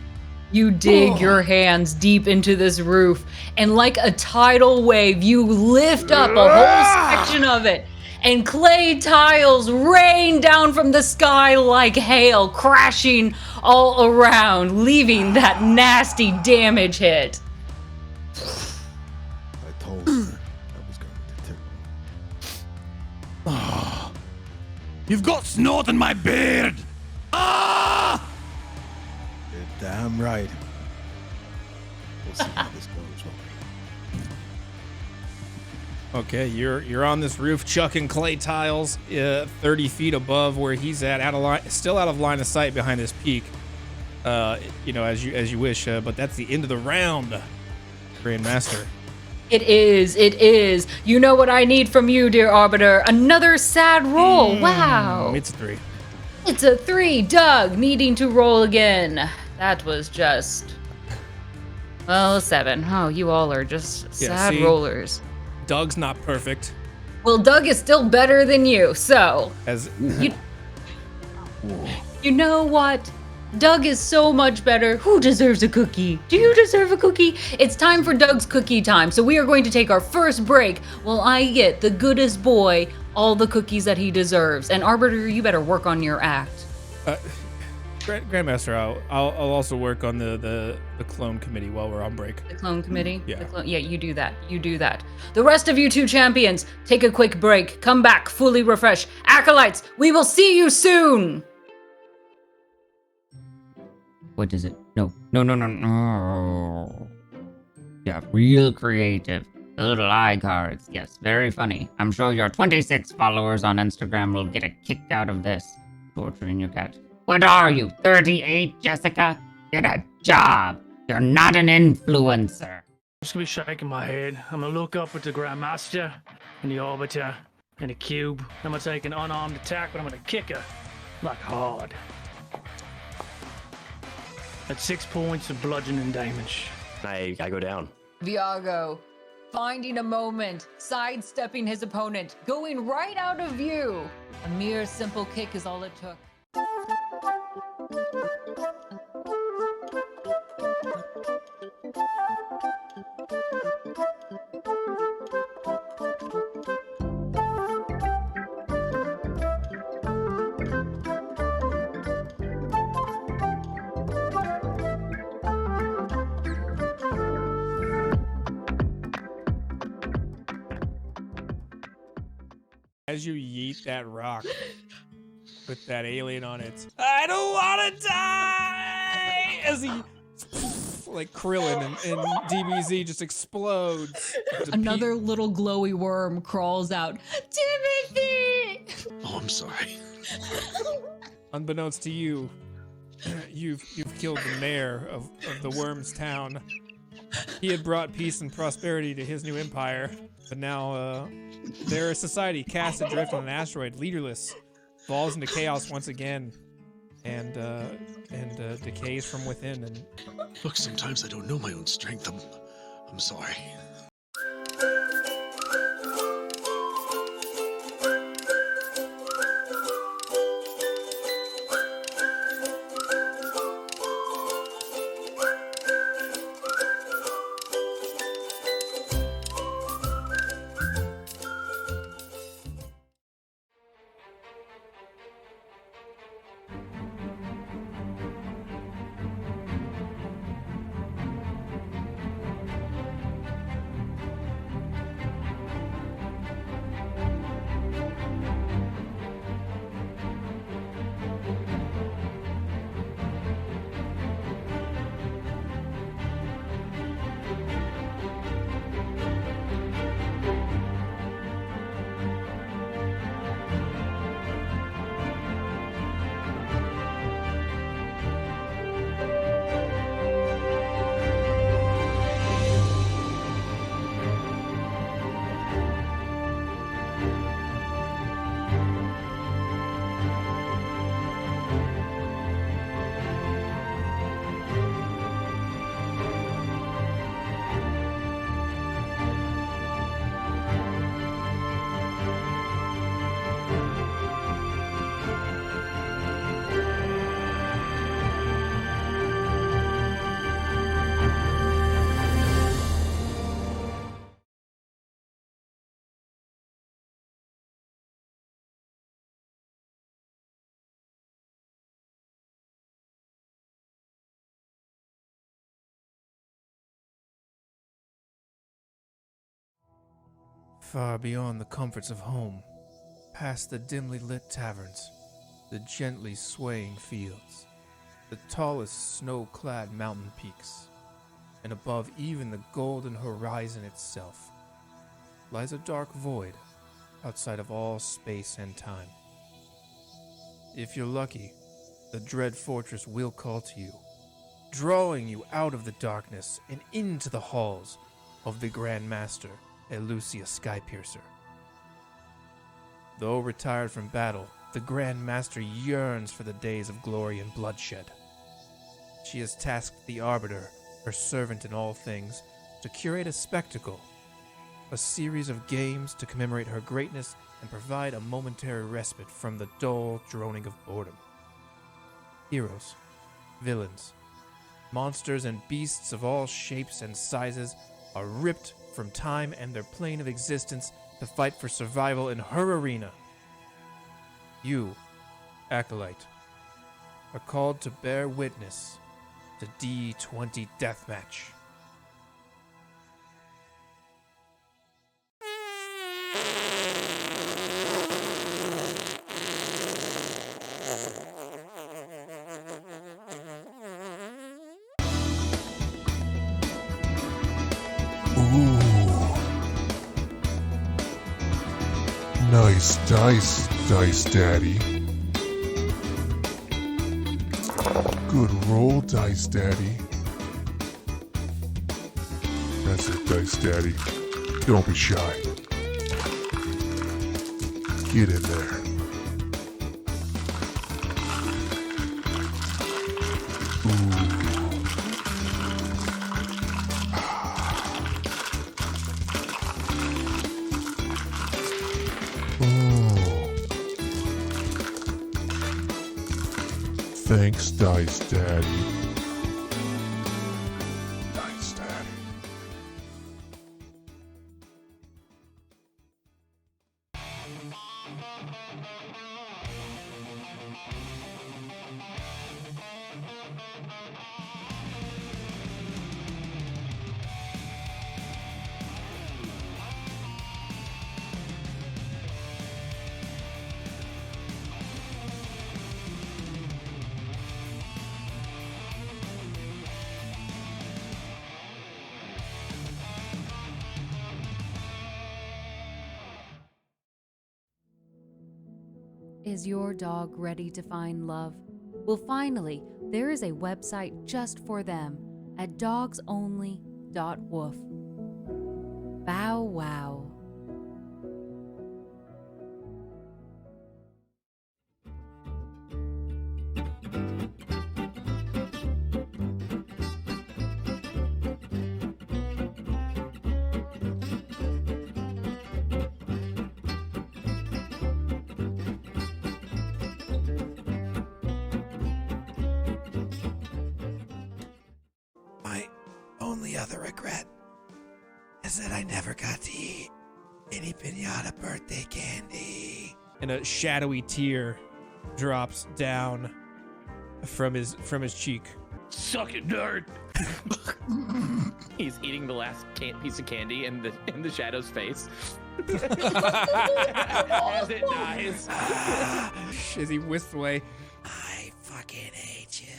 You dig your hands deep into this roof, and like a tidal wave, you lift up a whole section of it, and clay tiles rain down from the sky like hail, crashing all around, leaving that nasty damage hit. I told her I was going to tickle. You've got snot in my beard! Ah! You're damn right. We'll see how this goes, won't we? Okay, you're on this roof chucking clay tiles 30 feet above where he's at, still out of line of sight behind this peak. As you wish, but that's the end of the round, Grandmaster. It is. You know what I need from you, dear Arbiter? Another sad roll. Wow. It's a 3. It's a 3. Doug needing to roll again. That was just, a 7. Oh, you all are just sad rollers. Doug's not perfect. Well, Doug is still better than you, so. You know what? Doug is so much better. Who deserves a cookie? Do you deserve a cookie? It's time for Doug's cookie time. So we are going to take our first break while I get the goodest boy all the cookies that he deserves. And Arbiter, you better work on your act. Grandmaster, I'll also work on the clone committee while we're on break. The clone committee? Yeah. Yeah, you do that. You do that. The rest of you two champions, take a quick break. Come back fully refreshed. Acolytes, we will see you soon. What is it? No. Yeah, real creative. Little eye cards. Yes, very funny. I'm sure your 26 followers on Instagram will get a kick out of this. Torturing your cat. What are you, 38, Jessica? Get a job. You're not an influencer. I'm just gonna be shaking my head. I'm gonna look up at the Grandmaster and the Arbiter and the Cube. I'm gonna take an unarmed attack, but I'm gonna kick her like hard. At 6 points of bludgeoning damage. I go down. Viago, finding a moment, sidestepping his opponent, going right out of view. A mere simple kick is all it took. As you yeet that rock with that alien on it, I don't want to die! As he, like Krillin and DBZ just explodes. Another little glowy worm crawls out. Timothy! Oh, I'm sorry. Unbeknownst to you, you've killed the mayor of the Worms town. He had brought peace and prosperity to his new empire, but now their society cast adrift on an asteroid, leaderless, falls into chaos once again, and decays from within. And Look, sometimes I don't know my own strength. I'm sorry. Far beyond the comforts of home, past the dimly lit taverns, the gently swaying fields, the tallest snow-clad mountain peaks, and above even the golden horizon itself, lies a dark void outside of all space and time. If you're lucky, the dread fortress will call to you, drawing you out of the darkness and into the halls of the Grandmaster Elusia Skypiercer. Though retired from battle, the Grandmaster yearns for the days of glory and bloodshed. She has tasked the Arbiter, her servant in all things, to curate a spectacle, a series of games to commemorate her greatness and provide a momentary respite from the dull droning of boredom. Heroes, villains, monsters, and beasts of all shapes and sizes are ripped from time and their plane of existence to fight for survival in her arena. You, Acolyte, are called to bear witness to D20 Deathmatch. Nice dice daddy. Good roll, dice daddy. That's it, dice daddy. Don't be shy. Get in there. Thanks, Dice Daddy. Dice Daddy. Is your dog ready to find love? Well, finally, there is a website just for them at dogsonly.woof. Bow wow. My only other regret is that I never got to eat any pinata birthday candy. And a shadowy tear drops down from his cheek. Suck it, nerd. He's eating the last piece of candy in the shadow's face. As it dies. As he whisks away. I fucking hate you.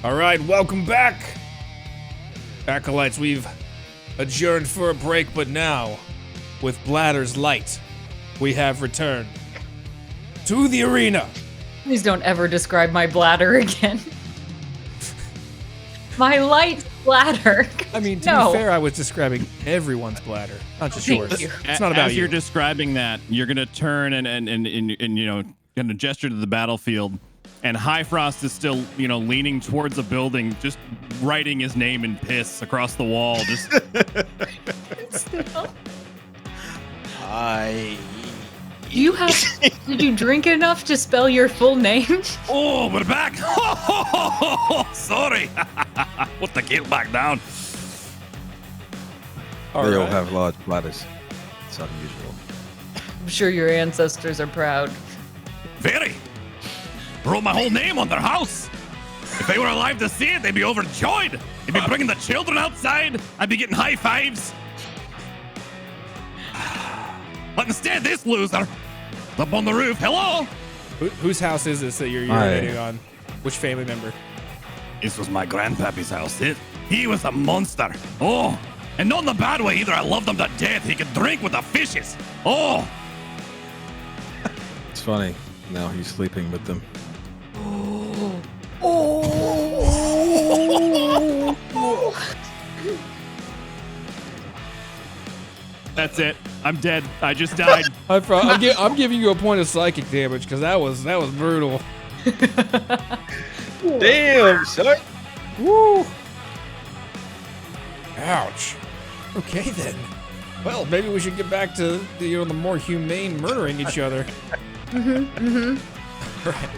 All right, welcome back. Acolytes, we've adjourned for a break, but now, with Bladder's light, we have returned to the arena. Please don't ever describe my bladder again. My light bladder. I mean, to be fair, I was describing everyone's bladder, not just Thank yours. you. It's not about As you. you're describing that, you're gonna turn and you know, gonna gesture to the battlefield, and HighFrost is still, you know, leaning towards a building, just writing his name in piss across the wall. Just Did you drink enough to spell your full name? Oh, we're back. Sorry. Put the gate back down. They all have large bladders. It's unusual. I'm sure your ancestors are proud. Very. Wrote my whole name on their house. If they were alive to see it, they'd be overjoyed. They'd be bringing the children outside. I'd be getting high fives. But instead, this loser up on the roof. Hello. Whose house is this that you're urinating on? Which family member? This was my grandpappy's house. He was a monster. Oh, and not in the bad way either. I loved him to death. He could drink with the fishes. Oh. It's funny. Now he's sleeping with them. that's it. I'm dead. I just died. I'm giving you a point of psychic damage because that was brutal. Damn, son. Woo! Ouch. Okay then. Well, maybe we should get back to the more humane murdering each other. Right.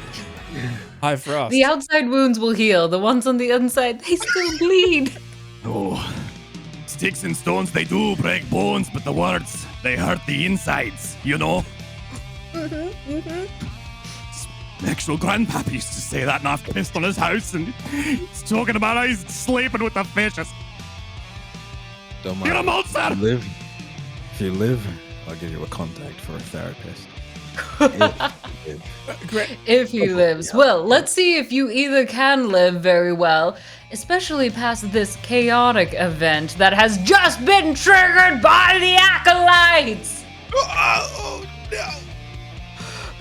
HighFrost. The outside wounds will heal. The ones on the inside, they still bleed. Oh. Sticks and stones, they do break bones, but the words, they hurt the insides, you know? Actual grandpappy used to say that, and I've pissed on his house, and he's talking about how he's sleeping with the fishes. Don't You're a mind. monster! If you live, I'll give you a contact for a therapist. If he lives. Well, let's see if you either can live very well, especially past this chaotic event that has just been triggered by the Acolytes! Oh, no.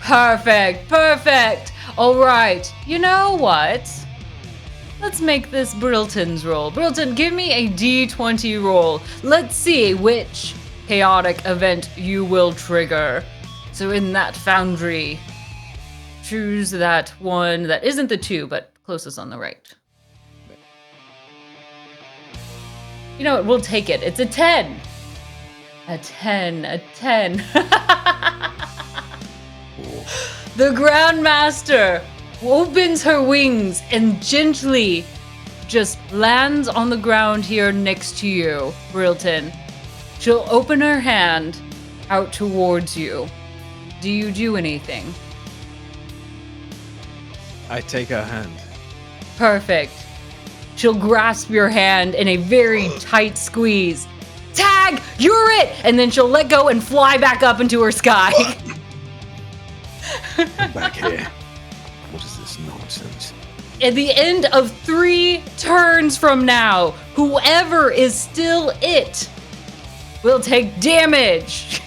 Perfect. All right, you know what? Let's make this Bryltyn's roll. Bryltyn, give me a D20 roll. Let's see which chaotic event you will trigger. So in that Foundry, choose that one that isn't the 2, but closest on the right. You know what? We'll take it. It's a 10. A 10. The Grandmaster opens her wings and gently just lands on the ground here next to you, Bryltyn. She'll open her hand out towards you. Do you do anything? I take her hand. Perfect. She'll grasp your hand in a very tight squeeze. Tag, you're it! And then she'll let go and fly back up into her sky. Come back here. What is this nonsense? At the end of 3 turns from now, whoever is still it will take damage.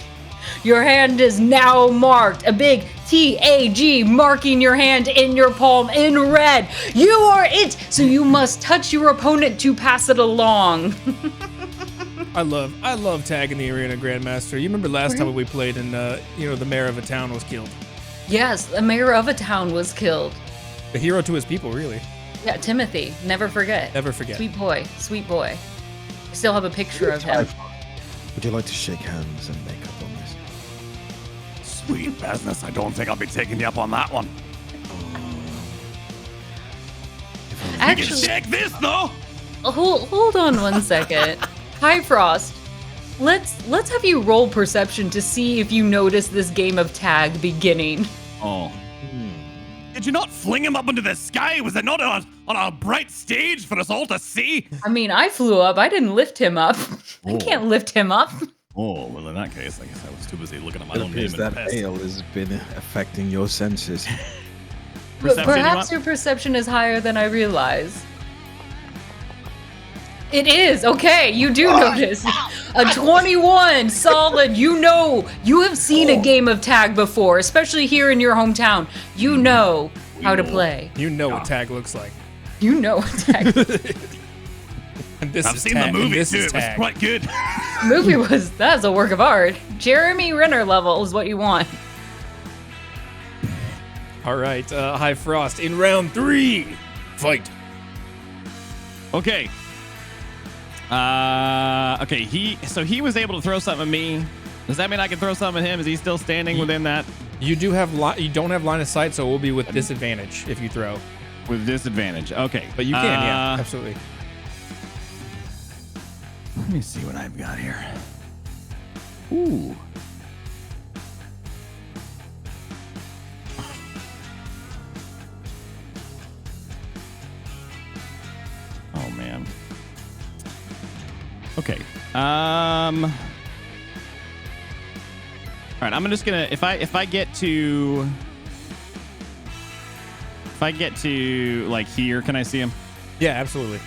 Your hand is now marked. A big TAG marking your hand in your palm in red. You are it, so you must touch your opponent to pass it along. I love tagging the arena, Grandmaster. You remember last time we played and the mayor of a town was killed. Yes, the mayor of a town was killed. The hero to his people, really. Yeah, Timothy. Never forget. Never forget. Sweet boy. I still have a picture of him. Would you like to shake hands and make up on this? Sweet business. I don't think I'll be taking you up on that one. Actually, you can shake this, though. Hold on one second. HighFrost, let's have you roll perception to see if you notice this game of tag beginning. Oh. Did you not fling him up into the sky? Was it not on a bright stage for us all to see? I mean, I flew up. I didn't lift him up. I can't lift him up. Oh, well, in that case, I guess I was too busy looking at my It own name appears and that pest. hail has been affecting your senses. Perhaps your perception is higher than I realize. It is. Okay, you do notice. A 21, solid. You know, you have seen a game of tag before, especially here in your hometown. You know how to play. You know what tag looks like. You know what tag And this I've is seen tag, the movie and this too. is It was tag. quite good. That's a work of art. Jeremy Renner level is what you want. All right, HighFrost in round 3. Fight. Okay. Okay, he was able to throw something at me. Does that mean I can throw something at him? Is he still standing within that? You don't have line of sight, so it will be with disadvantage if you throw. With disadvantage. Okay. But you can, yeah, absolutely. Let me see what I've got here. Ooh. Oh man. Okay. All right, I'm just gonna if I get to like here, can I see him? Yeah, absolutely.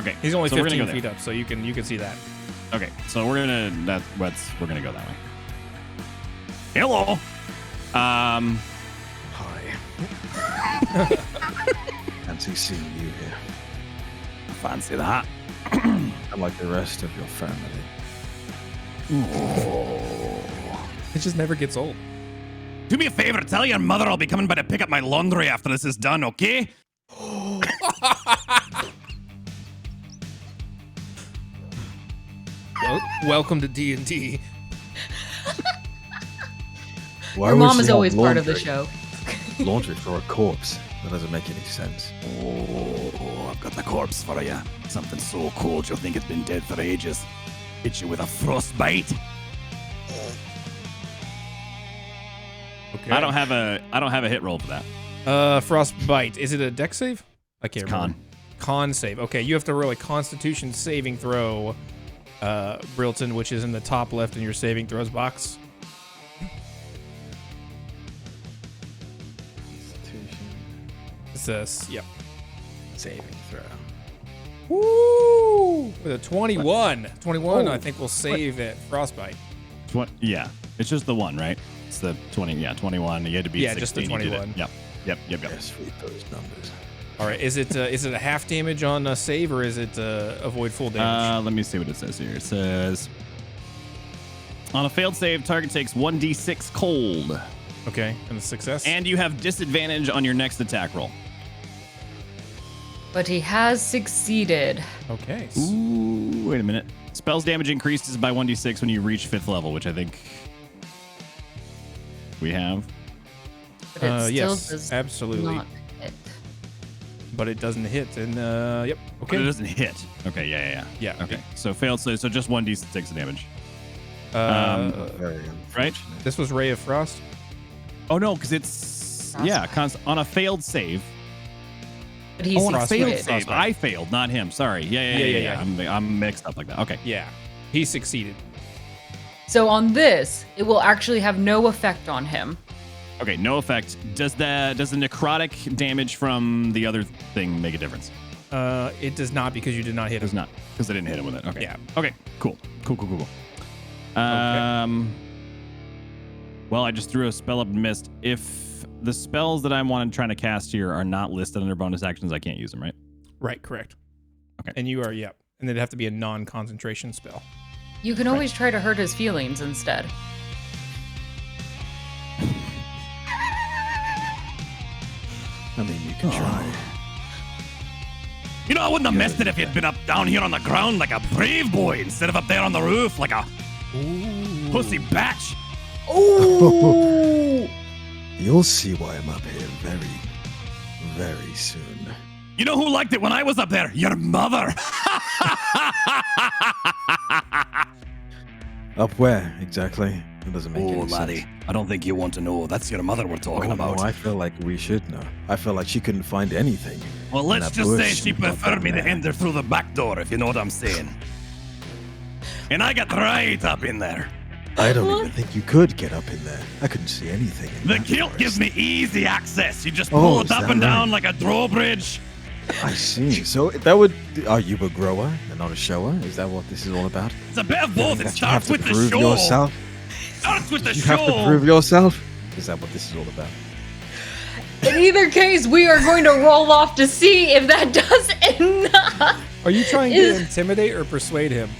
Okay. He's only so 15 feet up, so you can see that. Okay, so we're gonna go that way. Hello. Hi. Fancy seeing you here. Fancy that. I'm like the rest of your family. It just never gets old. Do me a favor, tell your mother I'll be coming by to pick up my laundry after this is done, okay? Welcome to D&D. Your mom is always part of the show. Laundry for a corpse. That doesn't make any sense. Oh, I've got the corpse for you. Something so cold you'll think it's been dead for ages. Hit you with a frostbite. Okay. I don't have a hit roll for that. Frostbite. Is it a dex save? I can't remember. Con. Con save. Okay, you have to roll a Constitution saving throw, Bryltyn, which is in the top left in your saving throws box. It says, yep. Saving throw. Woo! With a 21. 21, I think, will save it. Frostbite. Yeah, it's just the one, right? It's the 20. Yeah, 21. You had to beat 16. Just the you did it. 21. Yep. Yes, read those numbers. All right, is it a half damage on a save, or is it avoid full damage? Let me see what it says here. It says, on a failed save, target takes 1d6 cold. Okay, and a success? And you have disadvantage on your next attack roll. But he has succeeded. Okay. Ooh, wait a minute. Spells damage increases by 1d6 when you reach 5th level, which I think we have. But it still yes, does absolutely. not hit. But it doesn't hit, and yep. Okay. But it doesn't hit. Okay, yeah. Okay, so failed save, so just 1d6 damage. Very right? This was Ray of Frost? Oh, no, because it's, on a failed save. But he's on a failed succeeded. save. I failed, not him. Sorry. Yeah. I'm mixed up like that. Okay. Yeah, he succeeded. So on this, it will actually have no effect on him. Okay, no effect. Does the necrotic damage from the other thing make a difference? It does not, because you did not hit him. Does not, because I didn't hit him with it. Okay. Yeah. Okay. Cool. Well, I just threw a spell up and missed. If the spells that I'm trying to cast here are not listed under bonus actions, I can't use them, right? Right, correct. Okay. And you are, yep. And it'd have to be a non-concentration spell. You can always try to hurt his feelings instead. I mean, you can try. You know, I wouldn't have missed it if you'd been up down here on the ground like a brave boy instead of up there on the roof like a pussy batch. Oh! You'll see why I'm up here very, very soon. You know who liked it when I was up there? Your mother. Up where, exactly? It doesn't make any laddie, sense. I don't think you want to know. That's your mother we're talking about. No, I feel like we should know. I feel like she couldn't find anything. Well, in let's that just say bush she and got preferred me to that man. enter through the back door, if you know what I'm saying. And I got right up in there. I don't even think you could get up in there. I couldn't see anything. In The that kilt forest. gives me easy access. You just Oh, pull is it up that and down right? like a drawbridge, I see. So that would. Are you a grower and not a shower? Is that what this is all about? It's a bit of both. It That you have starts to with the prove show. yourself. Starts with the You show. have to prove yourself. Is that what this is all about? In either case, we are going to roll off to see if that does enough. Are you trying to intimidate or persuade him?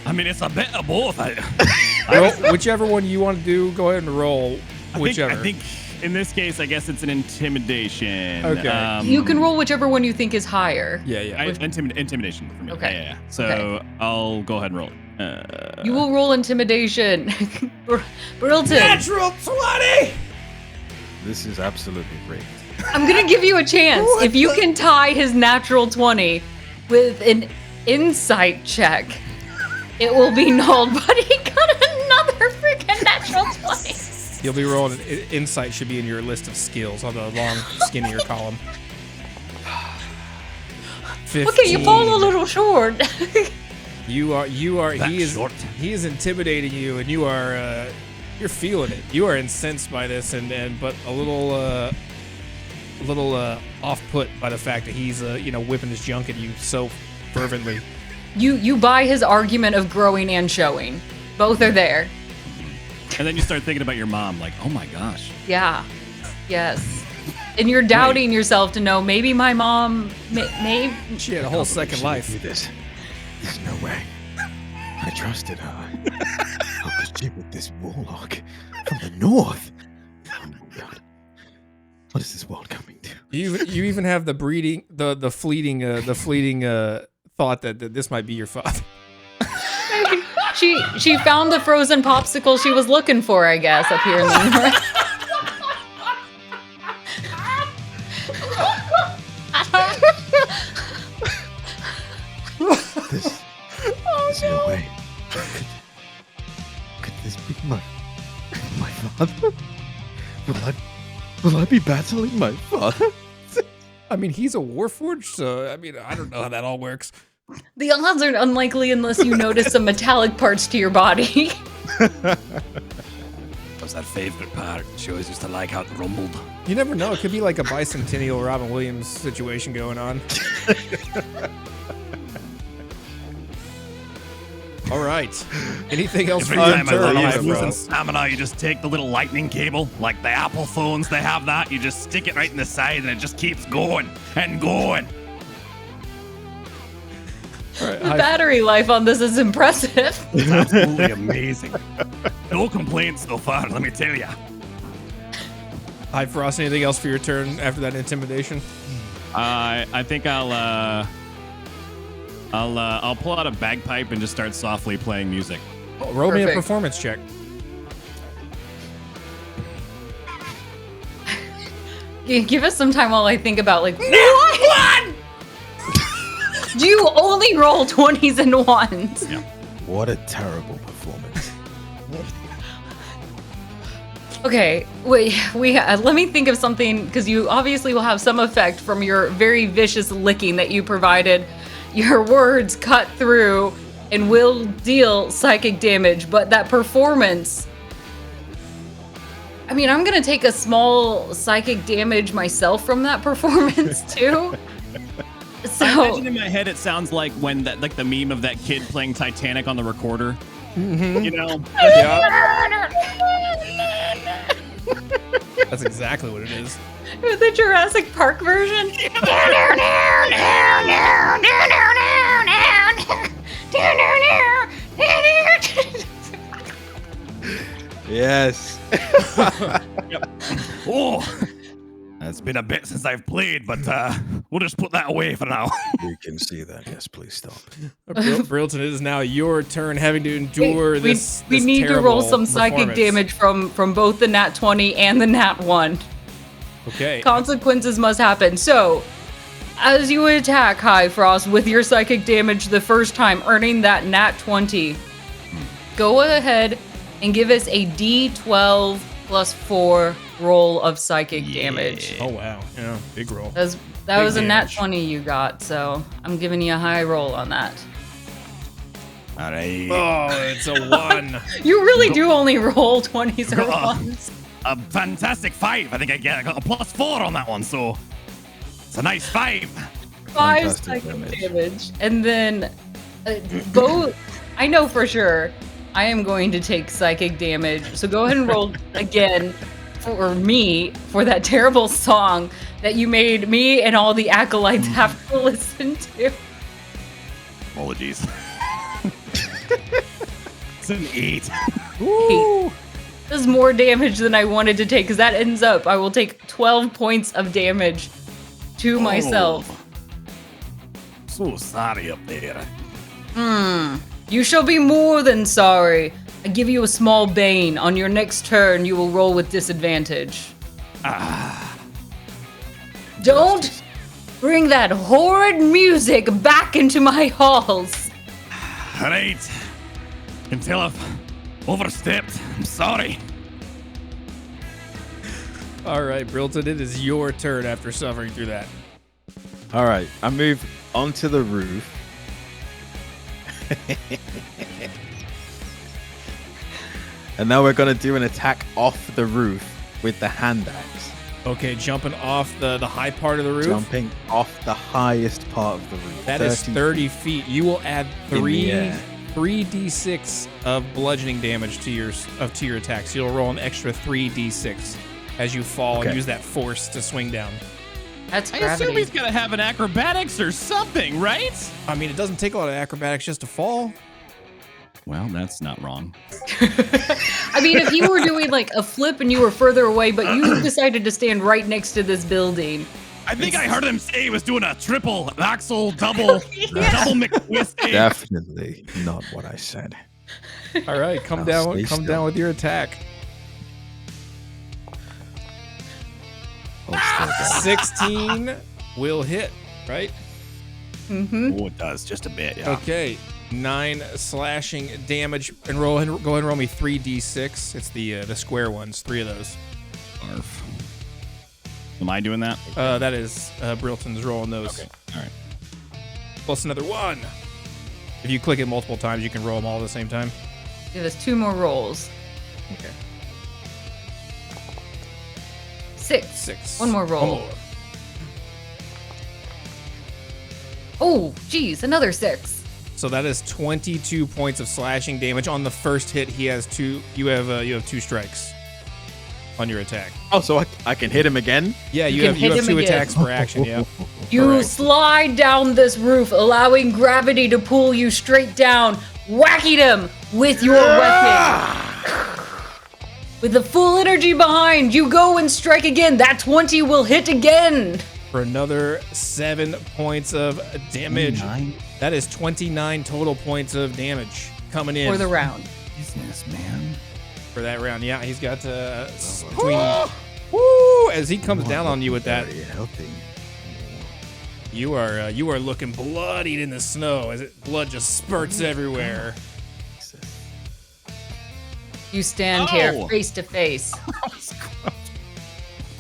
I mean, it's a bit of both. Roll, whichever one you want to do, go ahead and roll. Whichever. I think in this case, I guess it's an intimidation. Okay. You can roll whichever one you think is higher. Yeah. Intimidation for me. Okay. Yeah. So I'll go ahead and roll it. You will roll intimidation. Bryltyn. Natural 20! This is absolutely great. I'm gonna give you a chance. If you can tie his natural 20 with an insight check, it will be nulled. But he got another freaking natural 20. You'll be rolling. Insight should be in your list of skills on the long, skinnier column. 15. Okay, you fall a little short. You are. He is intimidating you, and you are. You're feeling it. You are incensed by this, but a little off put by the fact that he's whipping his junk at you so fervently. You buy his argument of growing and showing. Both are there. And then you start thinking about your mom, like, oh my gosh. Yeah. Yes. And you're doubting yourself to know maybe my mom may She had a whole second life. Do this. There's no way. I trusted her. How could she with this warlock from the north? Oh my god. What is this world coming to? You even have the fleeting thought that this might be your father. She found the frozen popsicle she was looking for, I guess, up here in the north. There's no way. Could this be my father? Will I be battling my father? I mean, he's a warforged, so I mean, I don't know how that all works. The odds are unlikely unless you notice some metallic parts to your body. That was that favorite part. She always used to like how it rumbled. You never know. It could be like a bicentennial Robin Williams situation going on. All right. Anything else for Every your time I turn, run out High of losing Frost? stamina, you just take the little lightning cable, like the Apple phones, they have that. You just stick it right in the side and it just keeps going and going. Right, The battery life on this is impressive. It's absolutely amazing. No complaints so far, let me tell you. High Frost, anything else for your turn after that intimidation? I think I'll pull out a bagpipe and just start softly playing music. Oh, roll me a Perfect. performance check. Give us some time while I think about what? Do you only roll 20s and 1s? Yeah. What a terrible performance. Okay, wait. Let me think of something because you obviously will have some effect from your very vicious licking that you provided. Your words cut through and will deal psychic damage, but that performance. I mean, I'm gonna take a small psychic damage myself from that performance too. I So imagine in my head it sounds like when that, like the meme of that kid playing Titanic on the recorder. Mm-hmm. You know? That's exactly what it is. the Jurassic Park version. Yes. Oh, it's been a bit since I've played, but we'll just put that away for now. We can see that. Yes, please stop. Bryltyn, it is now your turn, having to endure we this. we this need to roll terrible some psychic performance. damage from both the nat 20 and the nat 1. Okay. Consequences must happen. So, as you attack HighFrost with your psychic damage the first time, earning that nat 20, go ahead and give us a d12 plus 4 roll of psychic damage. Oh wow, yeah, big roll. That Big was a nat damage. 20 you got, so I'm giving you a high roll on that. All right. Oh, it's a 1. You really do only roll 20s or 1s. A fantastic 5. I think I got a plus 4 on that one, so It's a nice 5. 5 Fantastic psychic damage. And then both, I know for sure, I am going to take psychic damage. So go ahead and roll again for me for that terrible song that you made me and all the acolytes have to listen to. Apologies. It's an 8. Woo! This is more damage than I wanted to take because that ends up, I will take 12 points of damage to myself. So sorry up there. You shall be more than sorry. I give you a small bane. On your next turn, you will roll with disadvantage. Don't bring that horrid music back into my halls. Right. Until I've overstepped. I'm sorry. All right, Bryltyn, it is your turn after suffering through that. All right, I move onto the roof. And now we're going to do an attack off the roof with the hand axe. Okay, jumping off the high part of the roof. Jumping off the highest part of the roof. That is 30 feet. You will add In the air. 3d6 of bludgeoning damage to your attack. So you'll roll an extra 3d6 as you fall and use that force to swing down. That's I assume he's gonna have an acrobatics or something, right? I mean, it doesn't take a lot of acrobatics just to fall. Well, that's not wrong. I mean, if you were doing like a flip and you were further away, but you decided to stand right next to this building. I think I heard him say he was doing a triple axle double McTwist. Definitely not what I said. All right, come I'll down stay down with your attack. 16 will hit, right? Mm-hmm. Oh, it does just a bit. Yeah. Okay, 9 slashing damage, and go ahead and roll me 3d6. It's the square ones, 3 of those. Arf. Am I doing that? That is Bryltyn's rolling those. Okay. All right. Plus another 1. If you click it multiple times, you can roll them all at the same time. Give us 2 more rolls. Okay. 6. One more roll. One more. Oh, geez, another 6. So that is 22 points of slashing damage on the first hit. He has 2. You have 2 strikes on your attack. Oh, so I can hit him again? Yeah, you have 2 attacks per action. Yeah. You Correct. slide down this roof, allowing gravity to pull you straight down, whacking him with your weapon. With the full energy behind, you go and strike again. That 20 will hit again. For another 7 points of damage. 29? That is 29 total points of damage coming in. For the round. Business, man. For that round, yeah. He's got between... Woo! As he comes down on you with that, Very healthy. you are looking bloodied in the snow as blood just spurts everywhere. You stand here face to face.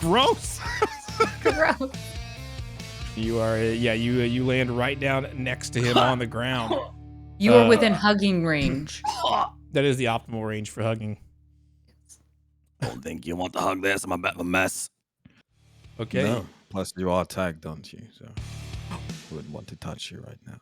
Gross. Gross. You are, you land right down next to him on the ground. You are within hugging range. That is the optimal range for hugging. Don't think you want to hug this. I'm a bit of a mess. Okay. No. Plus, you are tagged, don't you? So I wouldn't want to touch you right now.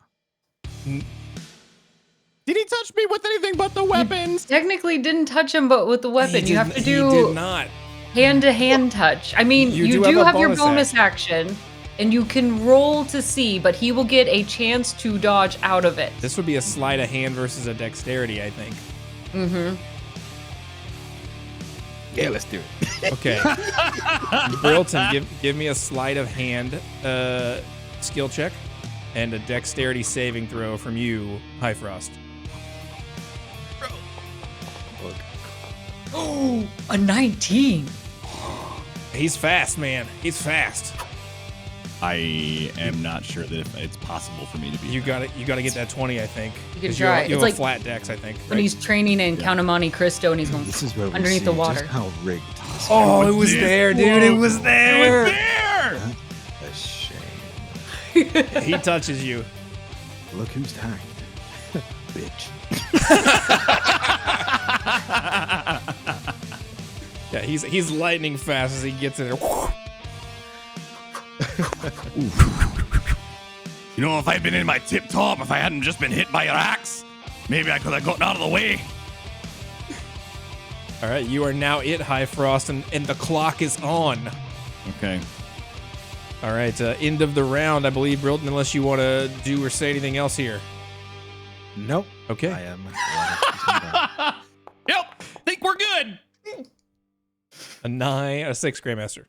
Did he touch me with anything but the weapons? Technically didn't touch him, but with the weapon, you have to He did do not. hand-to-hand touch. I mean, You you do do have a have your bonus bonus action, and you can roll to see, but he will get a chance to dodge out of it. This would be a sleight of hand versus a dexterity, I think. Mm-hmm. Yeah, let's do it. Okay. Bryltyn, give me a sleight of hand skill check and a dexterity saving throw from you, HighFrost. Oh, a 19. He's fast, man. He's fast. I am not sure that if it's possible for me to be. You got to get that 20, I think. You can 'Cause try. You It's have like a flat dex, I think. when right? he's training in Count of Monte Cristo and he's going This is where we underneath see the water. just how rigged this Oh, game it was is. there, dude. It was there. There. A shame. He touches you. Look who's tagged. Bitch. Yeah, he's lightning fast as he gets in there. You know, if I'd been in my tip top, if I hadn't just been hit by your axe, maybe I could have gotten out of the way. All right, you are now at HighFrost, and the clock is on. Okay. All right, end of the round, I believe, Bryltyn, unless you want to do or say anything else here. Nope. Okay. I am. Yep. Think we're good. A 6, Grandmaster.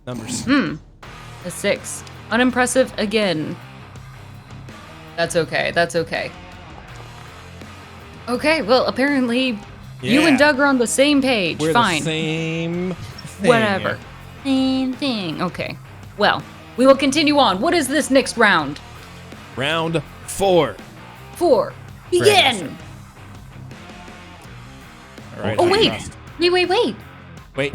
Numbers. A 6. Unimpressive again. That's okay. That's okay. Okay, well, apparently you and Doug are on the same page. We're Fine. the same thing. Whatever. Same thing. Okay. Well, we will continue on. What is this next round? Round 4. 4. Begin! All right. Oh, wait. HighFrost. Wait.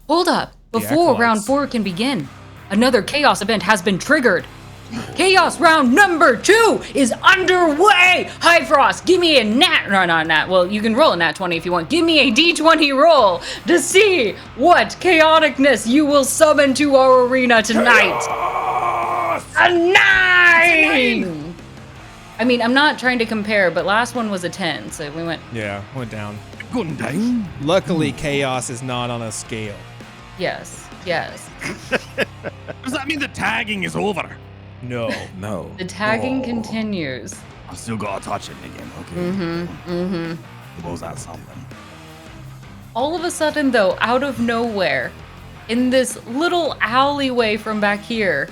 Hold up. Before round acolytes. 4 can begin, another chaos event has been triggered. Chaos round number 2 is underway! HighFrost, give me a not nat. Well, you can roll a nat 20 if you want. Give me a D20 roll to see what chaoticness you will summon to our arena tonight. A 9! I mean, I'm not trying to compare, but last one was a 10, so we went... Yeah, went down. Going down. Luckily, chaos is not on a scale. Yes. Does that mean the tagging is over? No. No. The tagging continues. I've still got to touch it again. Okay. Was that something? All of a sudden, though, out of nowhere, in this little alleyway from back here,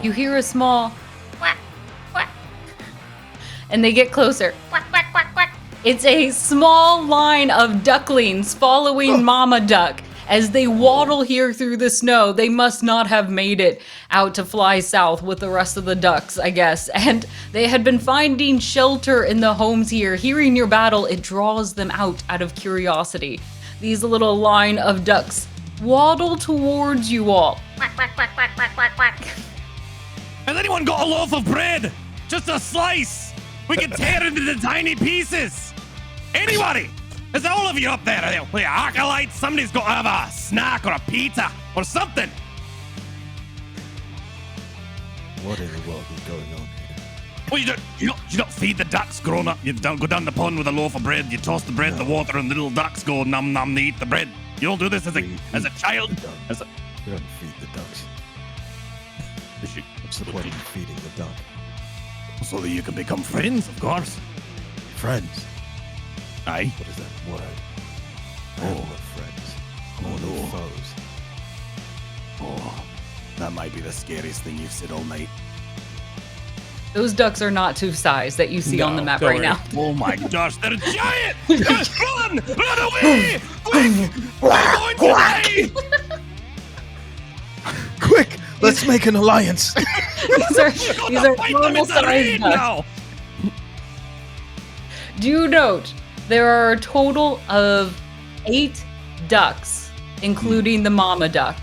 you hear a small quack, quack. And they get closer. Quack, quack, quack, quack. It's a small line of ducklings following Mama Duck. As they waddle here through the snow, they must not have made it out to fly south with the rest of the ducks, I guess. And they had been finding shelter in the homes here. Hearing your battle, it draws them out of curiosity. These little line of ducks waddle towards you all. Quack, quack, quack, quack, quack, quack, quack. Has anyone got a loaf of bread? Just a slice. We can tear it into tiny pieces. Anybody? Is all of you up there? Are you acolytes? Somebody's got to have a snack or a pizza or something. What in the world is going on here? Well, you don't feed the ducks grown up. You don't go down the pond with a loaf of bread. You toss the bread in the water and the little ducks go num num. They eat the bread. You don't do this as a child. We don't feed the ducks. What's the point of feeding the duck? So that you can become friends, of course. Friends? Aye. What is that word? Oh, friends. Oh, no. Foes. Oh, that might be the scariest thing you've said all night. Those ducks are not to size that you see on the map right now. Oh my gosh, they're giant! Run! Run away! Quick! We're going to die! Quick! Let's make an alliance! These are normal sized ducks. Now. Do note, there are a total of 8 ducks, including the mama duck.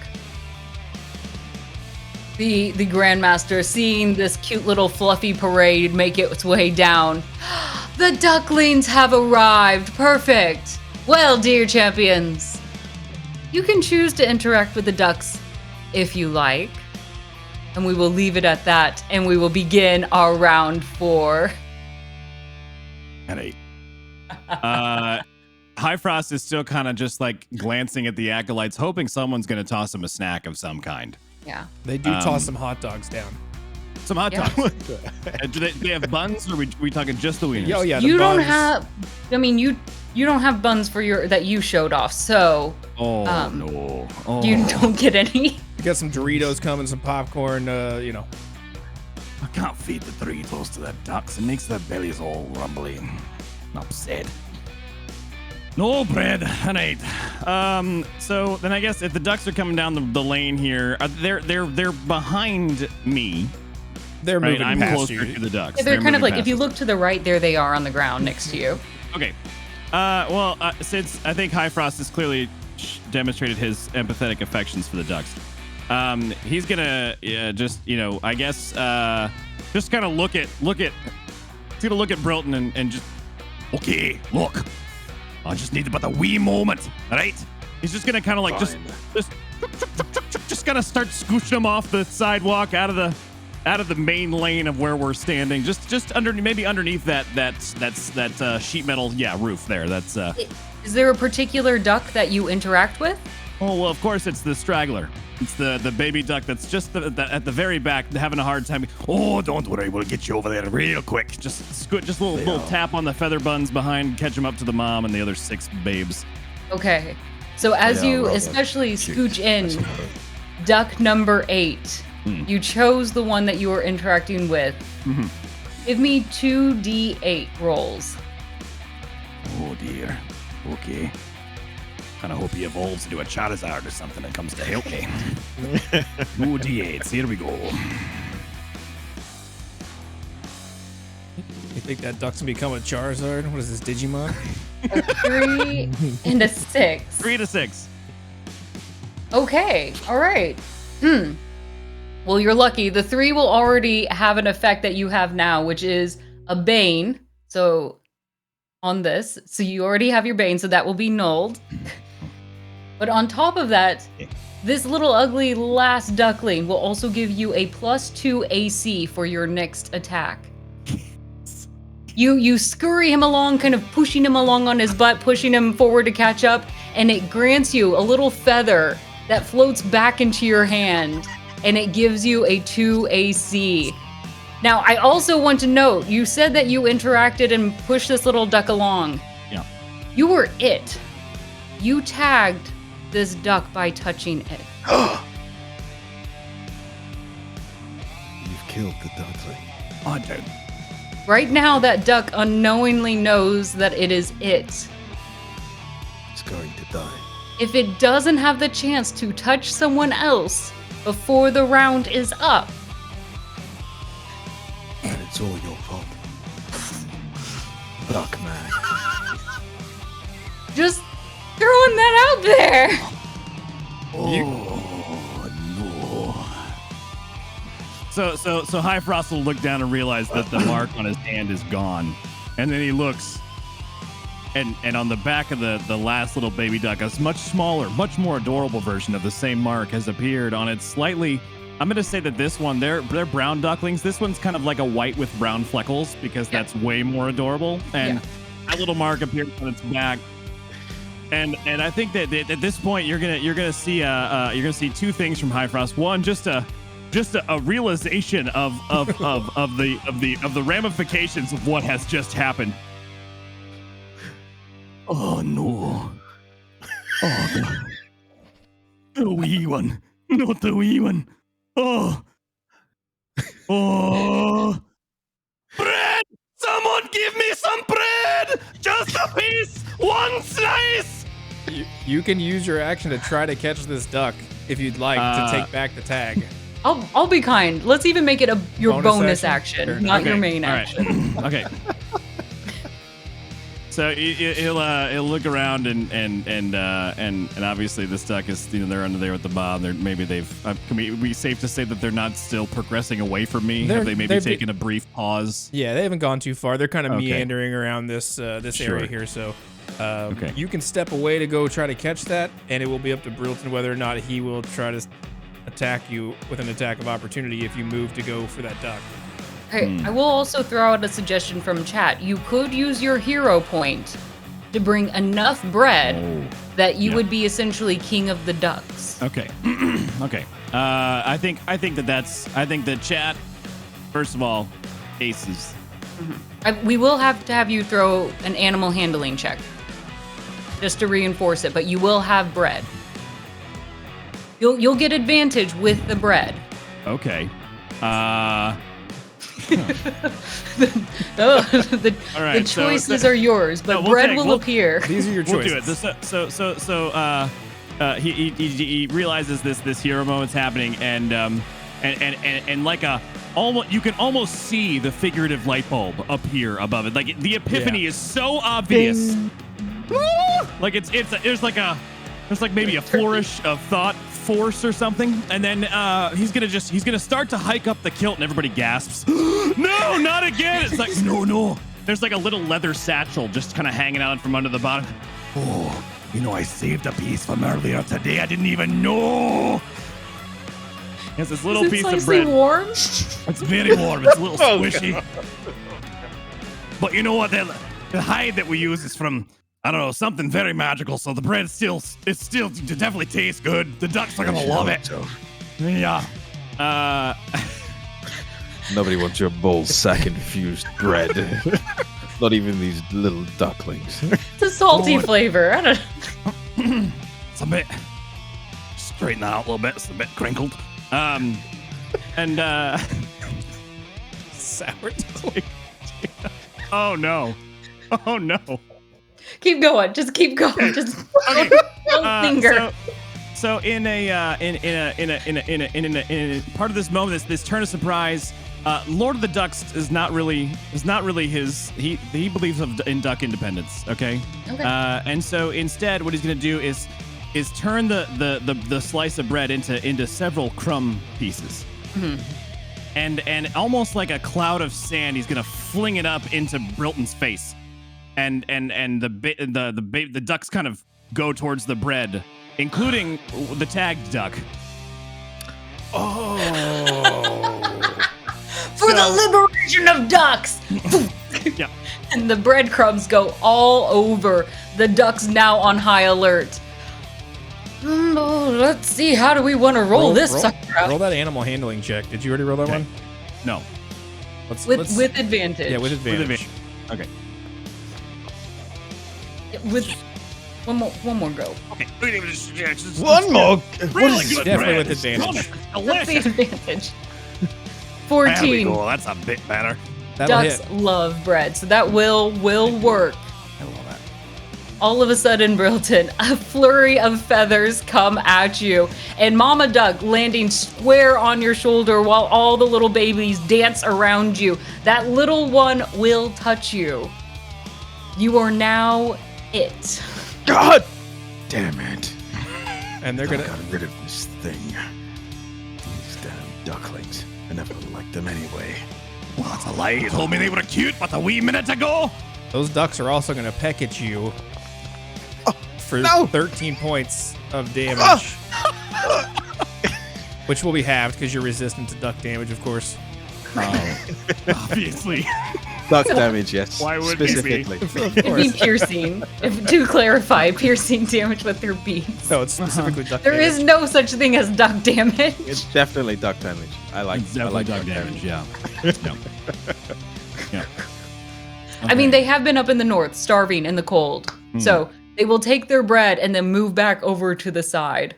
The Grandmaster, seeing this cute little fluffy parade make its way down. The ducklings have arrived. Perfect. Well, dear champions, you can choose to interact with the ducks if you like. And we will leave it at that, and we will begin our round 4. At 8. HighFrost is still kind of just like glancing at the acolytes, hoping someone's going to toss him a snack of some kind. Yeah. They do toss some hot dogs down. Some hot dogs. Do they have buns, or are we talking just the wieners? Oh yeah. You don't have. I mean, you don't have buns for your that you showed off, so. Oh no. Oh. You don't get any. You got some Doritos coming, some popcorn. You know. I can't feed the Doritos to the ducks. It makes their bellies all rumbly and upset. No bread, an 8. So then I guess if the ducks are coming down the lane here, they're behind me. They're moving I'm past closer you. to the ducks. They're kind of moving like, if you past look to the right, there they are on the ground next to you. Okay. Since I think HighFrost has clearly demonstrated his empathetic affections for the ducks, he's gonna just, I guess, just kind of look at. He's gonna look at Bryltyn and just, okay, look. I just need about a wee moment, all right? he's just gonna kind of like just just gonna start scooching them off the sidewalk out of the main lane of where we're standing. Just underneath that sheet metal roof there. That's Is there a particular duck that you interact with? Oh, well, of course, it's the straggler. It's the baby duck that's just at the very back having a hard time. Oh, don't worry. We'll get you over there real quick. Just a little tap on the feather buns behind, catch them up to the mom and the other 6 babes. Okay. So as you especially scooch in, duck number 8, you chose the one that you were interacting with. Mm-hmm. Give me 2d8 rolls. Oh, dear. Okay. Kind of hope he evolves into a Charizard or something and comes to help me. 2 D8s. Here we go. You think that duck's gonna become a Charizard? What is this, Digimon? A 3 and a 6. 3 to 6. Okay. All right. Well, you're lucky. The 3 will already have an effect that you have now, which is a Bane. So on this, so you already have your Bane, so that will be nulled. But on top of that, this little ugly last duckling will also give you a +2 AC for your next attack. You scurry him along, kind of pushing him along on his butt, pushing him forward to catch up, and it grants you a little feather that floats back into your hand, and it gives you a 2 AC. Now, I also want to note, you said that you interacted and pushed this little duck along. Yeah. You were it. You tagged this duck by touching it. You've killed the duckling. I don't. Right now, that duck unknowingly knows that it is it. It's going to die. If it doesn't have the chance to touch someone else before the round is up, And it's all your fault. Duck man. just throwing that out there. So HighFrost will look down and realize that the mark on his hand is gone, and then he looks, and on the back of the last little baby duck, a much smaller, much more adorable version of the same mark has appeared on its slightly. I'm gonna say that this one, they're brown ducklings. This one's kind of like a white with brown fleckles because that's way more adorable. And that little mark appears on its back. And I think that at this point you're gonna see 2 things from HighFrost. One, just a realization of the ramifications of what has just happened. Oh no! Oh, the wee one, not the wee one. Oh! Bread! Someone give me some bread! Just a piece! One slice! You can use your action to try to catch this duck if you'd like to take back the tag. I'll be kind. Let's even make it your bonus action, Sure. not your Okay, main all right. action. Okay. So he'll look around and obviously this duck is they're under there with the mob. Can we be safe to say that they're not still progressing away from me? Have they maybe taken a brief pause? Yeah, they haven't gone too far. They're kind of Okay. meandering around this Sure. area here. So Okay. you can step away to go try to catch that, and it will be up to Bryltyn whether or not he will try to attack you with an attack of opportunity if you move to go for that duck. Okay, I will also throw out a suggestion from chat. You could use your hero point to bring enough bread that you would be essentially king of the ducks. Okay. Okay. I think that chat, first of all, aces. We will have to have you throw an animal handling check just to reinforce it, but you will have bread. You'll get advantage with the bread. Okay. The so choices are yours, but bread will appear. These are your We'll choices. do it. He realizes this hero moment's happening, and like you can almost see the figurative light bulb appear above it. Like the epiphany is so obvious. Like there's like maybe a flourish of thought force or something, and then he's gonna start to hike up the kilt, and everybody gasps. No, not again! It's like no. There's like a little leather satchel just kind of hanging out from under the bottom. Oh, I saved a piece from earlier today. I didn't even know. It's this little Is it piece of slightly bread. warm? It's very warm. It's a little squishy. But you know what? The hide that we use is from, I don't know, something very magical. So the bread still definitely tastes good. The ducks are gonna love it. Yeah. Nobody wants your bowl sack infused bread. Not even these little ducklings. It's a salty flavor. I don't know. It's a bit. Straighten that out a little bit. It's a bit crinkled. Sour. Oh no. Oh no. Keep going. Just keep going. Just don't linger. So in a part of this moment, this turn of surprise, Lord of the Ducks is not really his. He believes in duck independence. Okay. Okay. And so instead, what he's gonna do is turn the slice of bread into several crumb pieces. Mm-hmm. And almost like a cloud of sand, he's gonna fling it up into Bryltyn's face, and the ducks kind of go towards the bread, including the tagged duck. For the liberation of ducks. Yeah. And the breadcrumbs go all over. The ducks now on high alert. Let's see. How do we want to roll this sucker out? Roll that animal handling check. Did you already roll that one? No. With advantage. Yeah, with advantage. Okay. With one more go. Okay. One more. Really good Definitely bread. with advantage. What's the advantage? There we 14. go. That's a bit better. That'll Ducks hit. love bread, so that will work. I love that. All of a sudden, Bryltyn, a flurry of feathers come at you, and Mama Duck landing square on your shoulder while all the little babies dance around you. That little one will touch you. You are now it. God damn it. And they're gonna got rid of this thing. These damn ducklings. I never liked them anyway. Well, that's a lie. You told me they were cute, but a wee minute ago. Those ducks are also gonna peck at you for 13 points of damage, which will be halved because you're resistant to duck damage, of course. Obviously. Duck damage, yes. Why would it be? specifically? It'd be piercing. To clarify, piercing damage with their beaks. No, it's specifically duck There damage. is no such thing as duck damage. It's definitely duck damage. I like duck damage. Yeah. Yeah. I mean, they have been up in the north, starving in the cold. So they will take their bread and then move back over to the side.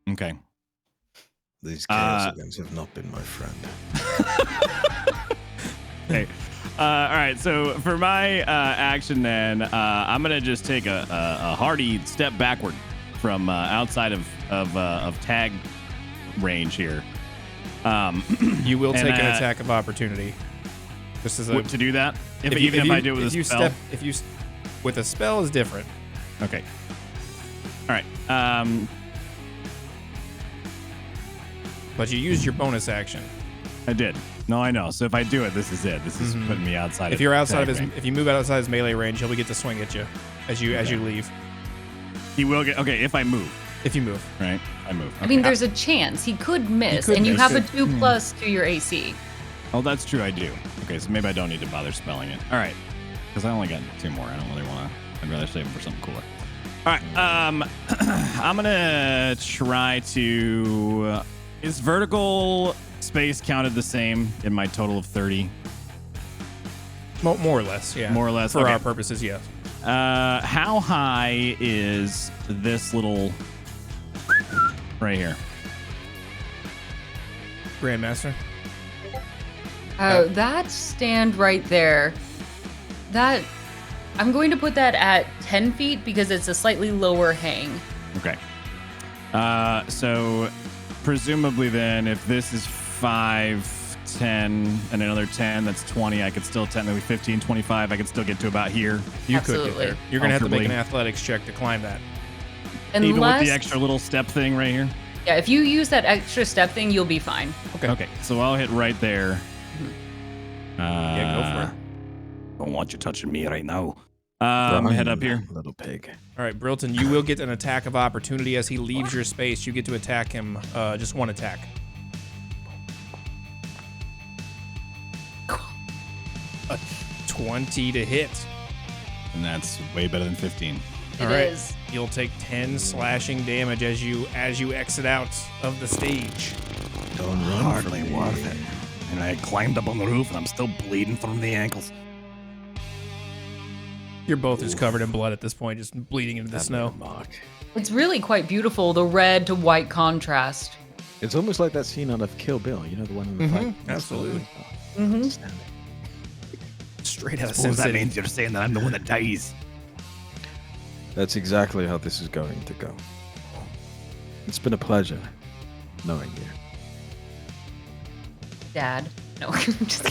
Okay. These chaos events have not been my friend. Okay. All right. So for my action, then I'm gonna just take a hearty step backward from outside of tag range here. You will take an and, attack of opportunity. Just as a, to do that, even if I do it with a spell. With a spell is different. Okay. All right. But you used your bonus action. I did. No, I know. So if I do it, this is it. This is putting me outside. If you're outside of his, if you move outside his melee range, he'll get to swing at you as you leave. He will get. Okay, if I move. If you move. Right. I move. I mean, there's a chance he could miss, could and you miss. have a 2+ to your AC. Oh, that's true. I do. Okay, so maybe I don't need to bother spelling it. All right. Because I only got 2 more. I don't really want to. I'd rather save them for something cooler. All right. I'm gonna try to. Is vertical space counted the same in my total of 30? More or less, yeah. More or less. For Okay. our purposes, yes. How high is this little right here? Grandmaster. Oh, that stand right there. That I'm going to put that at 10 feet because it's a slightly lower hang. Okay. So presumably then, if this is 5, 10, and another 10, that's 20. I could still technically 15, 25. I could still get to about here. You could get there. You're gonna have to make an Comfortably. athletics check to climb that. Even with the extra little step thing right here. Yeah, if you use that extra step thing, you'll be fine. Okay. So I'll hit right there. Yeah, go for it. Don't want you touching me right now. Head up here. Little pig. All right, Bryltyn, you will get an attack of opportunity as he leaves your space. You get to attack him. Just one attack. a 20 to hit. And that's way better than 15. It is. You'll take 10 slashing damage as you exit out of the stage. Don't run. Hardly worth it. And I climbed up on the roof and I'm still bleeding from the ankles. You're both just covered in blood at this point, just bleeding into the snow. It's really quite beautiful, the red to white contrast. It's almost like that scene out of Kill Bill. You know, the one in the fight? Absolutely. Straight out of Sin Suppose that City. means you're saying that I'm the one that dies. That's exactly how this is going to go. It's been a pleasure knowing you. Dad. No. Just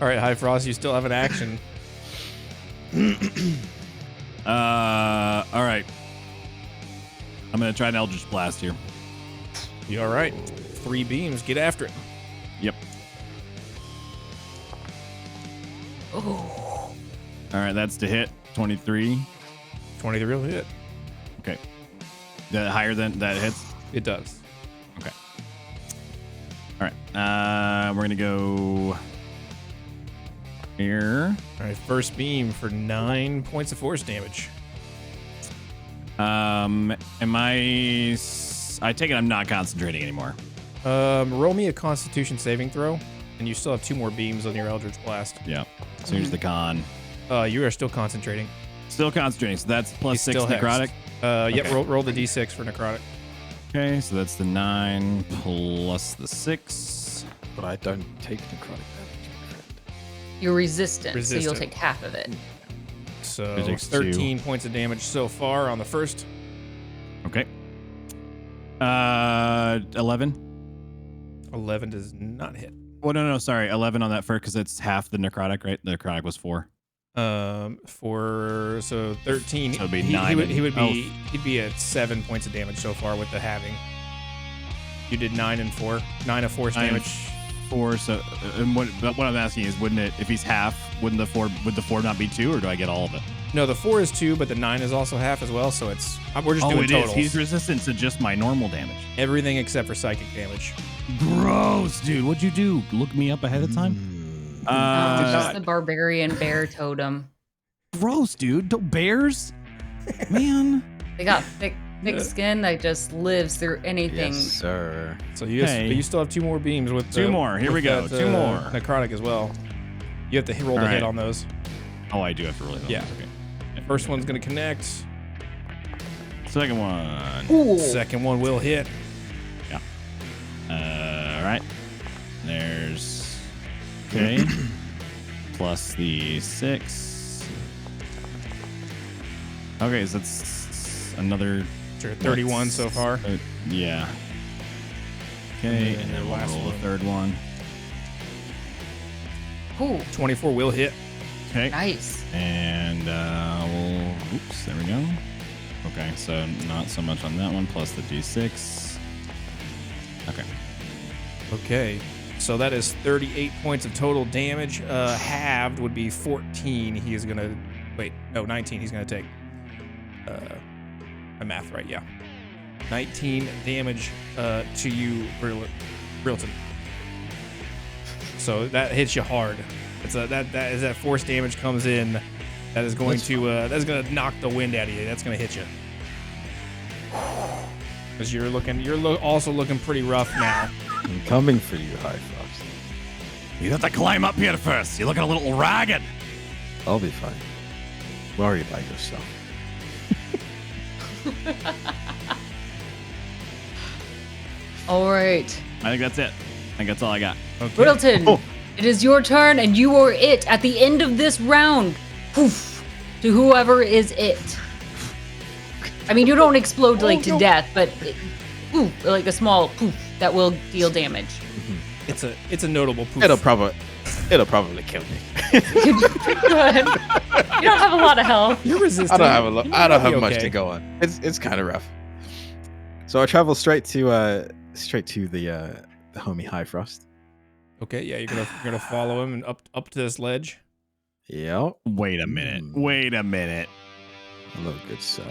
All right, HighFrost, you still have an action. All right. I'm going to try an Eldritch Blast here. You all right? 3 beams. Get after it. Yep. oh. All right, that's to hit. 23. 23 will hit. Okay. That higher than that hits? It does. Okay. All right. We're going to go here. All right, first beam for 9 points of force damage. Am I take it I'm not concentrating anymore. Roll me a Constitution saving throw, and you still have 2 more beams on your Eldritch Blast. Yeah. So here's the con. You are still concentrating. Still concentrating. So that's plus He's 6 still hexed. necrotic. Yep. Okay. Roll the d6 for necrotic. Okay, so that's the 9 plus the 6. But I don't take necrotic damage, my friend. You're resistant, so Resistant. you'll take half of it. So It takes 13 points of damage so far on the first. Okay. 11. 11 does not hit. Oh, no, sorry. 11 on that first because it's half the necrotic, right? The necrotic was 4. So 13. So it'd be he 9 would and- he'd be at 7 points of damage so far with the halving. You did 9 and 4. 9 of force 9 and damage. 4. So, and what I'm asking is, wouldn't it, if he's half, would the 4 not be 2, or do I get all of it? No, the 4 is 2, but the 9 is also half as well. So it's we're just doing it totals. is. He's resistant to just my normal damage. Everything except for psychic damage. Gross, dude. What'd you do? Look me up ahead of time? Just the barbarian bear totem. Gross, dude. Bears? Man. They got thick skin that just lives through anything. Yes, sir. So you still have 2 more beams with 2 more. Here we go. 2 more. Necrotic as well. You have to roll the hit on those. Oh, I do have to roll it. Yeah. Okay. First one's gonna connect. Second one. Ooh. Second one will hit. Yeah. All right. There's okay. Plus the 6. Okay, so that's another 31 so far. Yeah. Okay, and then we'll roll the third one. Ooh. 24 will hit. Okay. Nice. And oops, there we go. Okay, so not so much on that one, plus the d6. Okay. Okay. So that is 38 points of total damage. Halved would be 14. He is gonna 19. He's gonna take. My math right, yeah. 19 damage to you, Bryltyn. So that hits you hard. It's as that force damage comes in, that is going that's gonna knock the wind out of you. That's gonna hit you. Because you're also looking pretty rough now. I'm coming for you, HighFrost. You have to climb up here first. You're looking a little ragged. I'll be fine. Worry about yourself. All right. I think that's it. I think that's all I got. Okay. Bryltyn, it is your turn, and you are it at the end of this round. Poof. To whoever is it. I mean, you don't explode to death, but poof, like a small poof that will deal damage. It's a notable poof. It'll probably kill me. Good. You don't have a lot of health. You're resistant. I don't have much okay. to go on. It's kind of rough. So I travel straight to the homie HighFrost. Okay, yeah, you're gonna follow him and up to this ledge. Yep. Wait a minute. Wait a minute. Hello, good sir.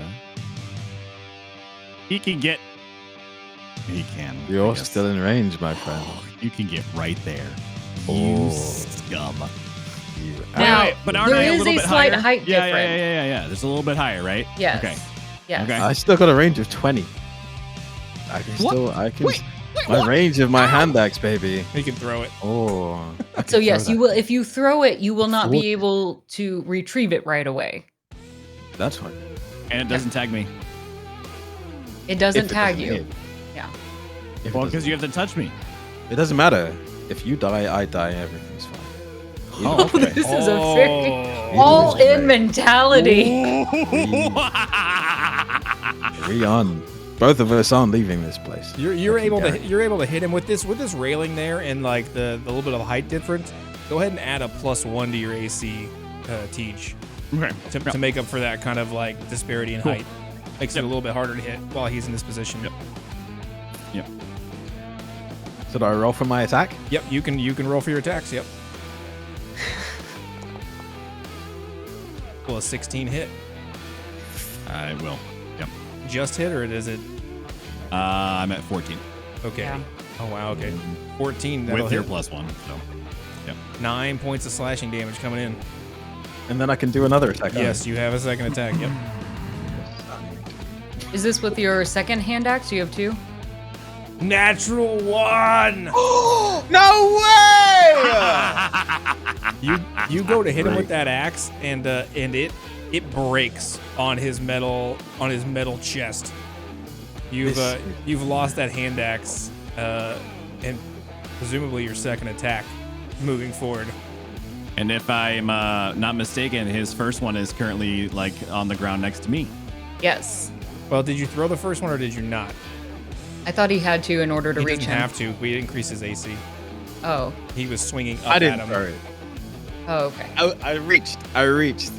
He can get He can. You're still in range, my friend. You can get right there. Oh. You scum. Now, but aren't there I is little a bit slight higher? height Yeah, difference. yeah. There's a little bit higher, right? Yes. Okay. Yes. Okay. I still got a range of 20. My range of my hand axe, baby. You can throw it. Oh. So yes, you will. If you throw it, you will not 40. be able to retrieve it right away. That's fine. And it doesn't tag me. It doesn't If it tag doesn't you. hit. Yeah. Well, because you have to touch me. It doesn't matter. If you die, I die. Everything's fine. Oh, okay. This is a very Either all-in way. mentality. We on. Both of us aren't leaving this place. You're able to hit him with this railing there and like the little bit of height difference. Go ahead and add a +1 to your AC, Teach. Okay. To make up for that kind of like disparity in height. Makes it a little bit harder to hit while he's in this position. Yep. So do I roll for my attack? Yep, you can roll for your attacks, yep. Will a 16 hit? I will. Yep. Just hit, or is it? I'm at 14. Okay. Yeah. Oh wow. Okay. 14. That'll With your hit. +1. So. Yep. 9 points of slashing damage coming in. And then I can do another attack. Yes, you have a second attack. Yep. Is this with your second hand axe? You have two? Natural 1. No way! You go to hit him with that axe, and it breaks on his metal chest. You've lost that hand axe, and presumably your second attack moving forward. And if I'm not mistaken, his first one is currently like on the ground next to me. Yes. Well, did you throw the first one or did you not? I thought he had to in order to He reach doesn't him. have to. We increased his AC. Oh. He was swinging up I didn't at him. throw it. Oh, okay. I reached.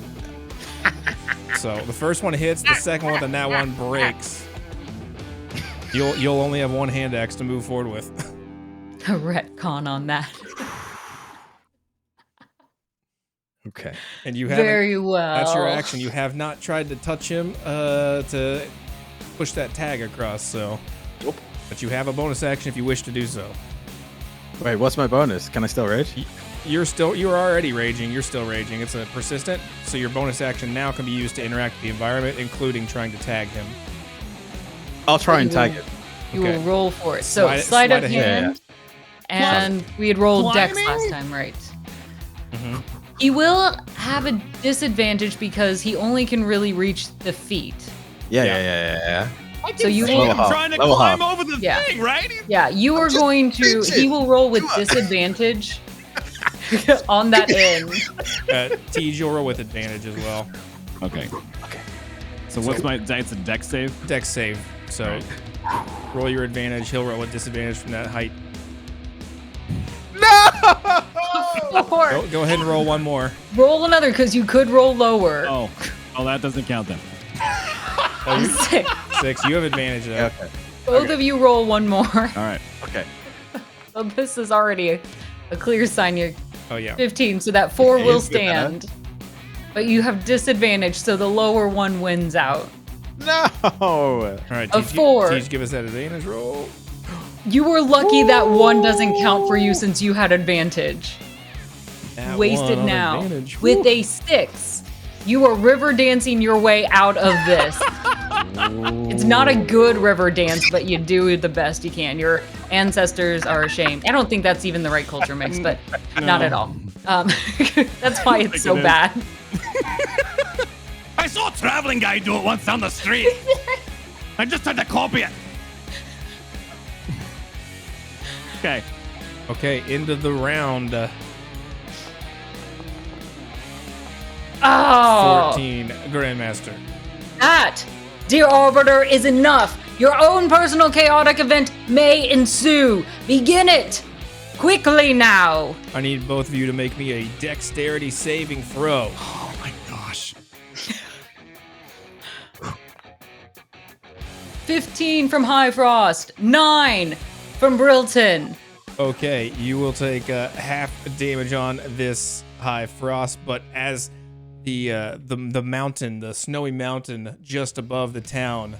So the first one hits, the second one, then that one breaks. You'll only have one hand axe to move forward with. A retcon on that. Okay. And you haven't. Very well. That's your action. You have not tried to touch him to push that tag across. So. Nope. But you have a bonus action if you wish to do so. Wait, what's my bonus? Can I still rage? You're already raging. You're still raging. It's a persistent. So your bonus action now can be used to interact with the environment, including trying to tag him. I'll try and tag it. You Okay. will roll for it. So Slide sleight of of hand. And we had rolled Dex last time, right? Mm-hmm. He will have a disadvantage because he only can really reach the feet. Yeah. So you Level will half. Trying to Level climb half. over the Yeah. thing, right? Yeah, you are going to. He will roll with disadvantage on that end. Tej, you'll roll with advantage as well. Okay. So what's my? It's a Dex save. Dex save. So roll your advantage. He'll roll with disadvantage from that height. Four. Go ahead and roll one more. Roll another because you could roll lower. Oh, that doesn't count then. Six. 6. You have advantage though. Okay. Both of you roll one more. All right. Okay. So this is already a clear sign. You're Oh yeah. 15, so that 4 It will is good, huh? stand. But you have disadvantage, so the lower one wins out. No. All right. A 4. Tej, give us that advantage roll. You were lucky that 1 doesn't count for you since you had advantage. That Wasted one on now. advantage. With a 6, you are river dancing your way out of this. It's not a good river dance, but you do the best you can. Your ancestors are ashamed. I don't think that's even the right culture mix, but not at all. That's why it's so bad. I saw a traveling guy do it once down the street. I just had to copy it. Okay. Okay, end of the round. Oh, 14, Grandmaster. that, dear Arbiter, is enough. Your own personal chaotic event may ensue. Begin it. Quickly now. I need both of you to make me a dexterity saving throw. Oh my gosh. 15 from HighFrost. 9 from Bryltyn. Okay, you will take half damage on this HighFrost, but as the mountain, the snowy mountain just above the town,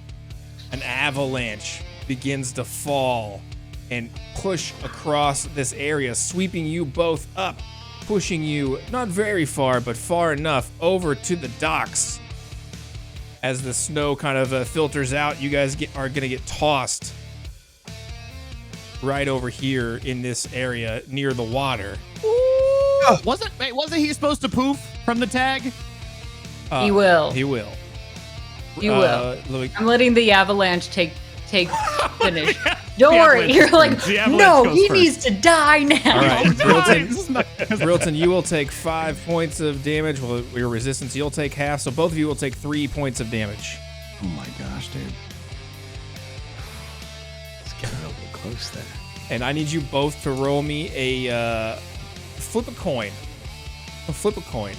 an avalanche begins to fall and push across this area, sweeping you both up, pushing you not very far, but far enough over to the docks. As the snow kind of filters out, you guys are going to get tossed right over here in this area near the water. Wasn't he supposed to poof from the tag? He will. He will. You will. I'm letting the avalanche take finish. Don't worry. You're like, no, he needs to die now. All right, Bryltyn, you will take 5 points of damage. Well, your resistance, you'll take half, so both of you will take 3 points of damage. Oh my gosh, dude. It's getting a little close there. And I need you both to roll me a flip a coin. Flip a coin.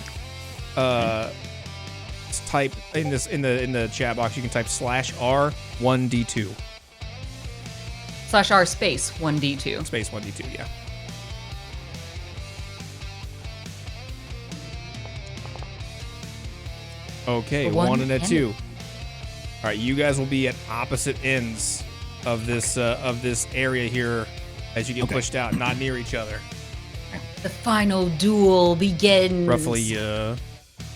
Type in the chat box. You can type /R 1d2. /R space 1d2. Space 1d2. Yeah. Okay, A 1 and a and 2. All right, you guys will be at opposite ends of this area here as you get pushed out, not near each other. The final duel begins.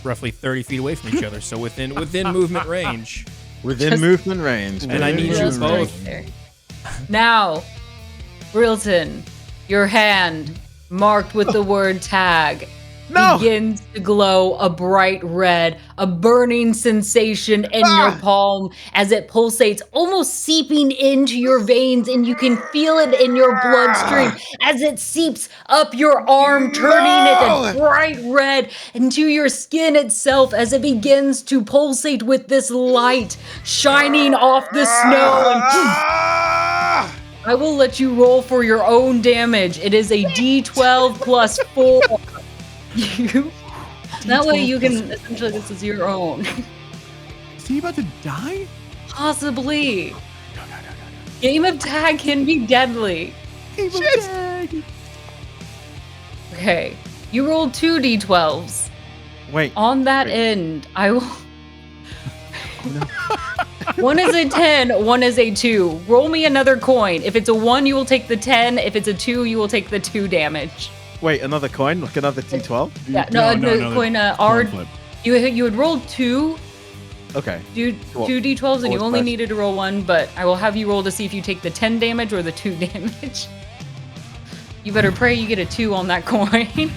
Roughly 30 feet away from each other, so within movement range. Within movement range. And I need you both. Now, Bryltyn, your hand marked with the word tag begins to glow a bright red, a burning sensation in your palm as it pulsates, almost seeping into your veins, and you can feel it in your bloodstream as it seeps up your arm, turning it a bright red into your skin itself as it begins to pulsate with this light shining off the snow. And I will let you roll for your own damage. It is a D12 plus 4. That way you can essentially, this is your own. Is he about to die? Possibly. Game of tag can be deadly. Game of tag. Okay, you rolled 2 D12s. Wait. On that end, I will. One is a 10, one is a 2. Roll me another coin. If it's a 1, you will take the 10. If it's a 2, you will take the 2 damage. Wait, another coin? Like another D12? Yeah, no, coin R. Flip. You had rolled 2. Okay. Two D12s, and you only needed to roll 1, but I will have you roll to see if you take the 10 damage or the 2 damage. You better pray you get a 2 on that coin.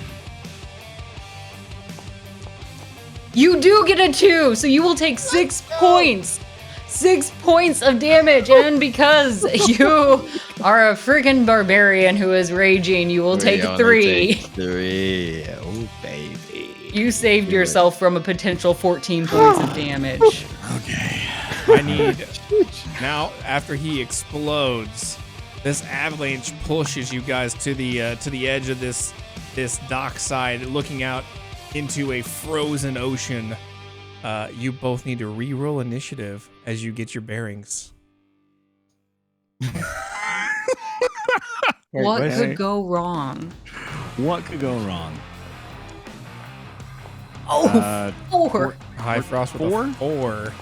You do get a 2, so you will take 6 points. 6 points of damage, and because you are a freaking barbarian who is raging, you will take 3. 3. Oh, baby. You saved yourself from a potential 14 points of damage. Okay. I need now. After he explodes, this avalanche pushes you guys to the edge of this dockside, looking out into a frozen ocean. You both need to re-roll initiative as you get your bearings. What could go wrong? What could go wrong? Oh, 4. HighFrost with 4? a 4.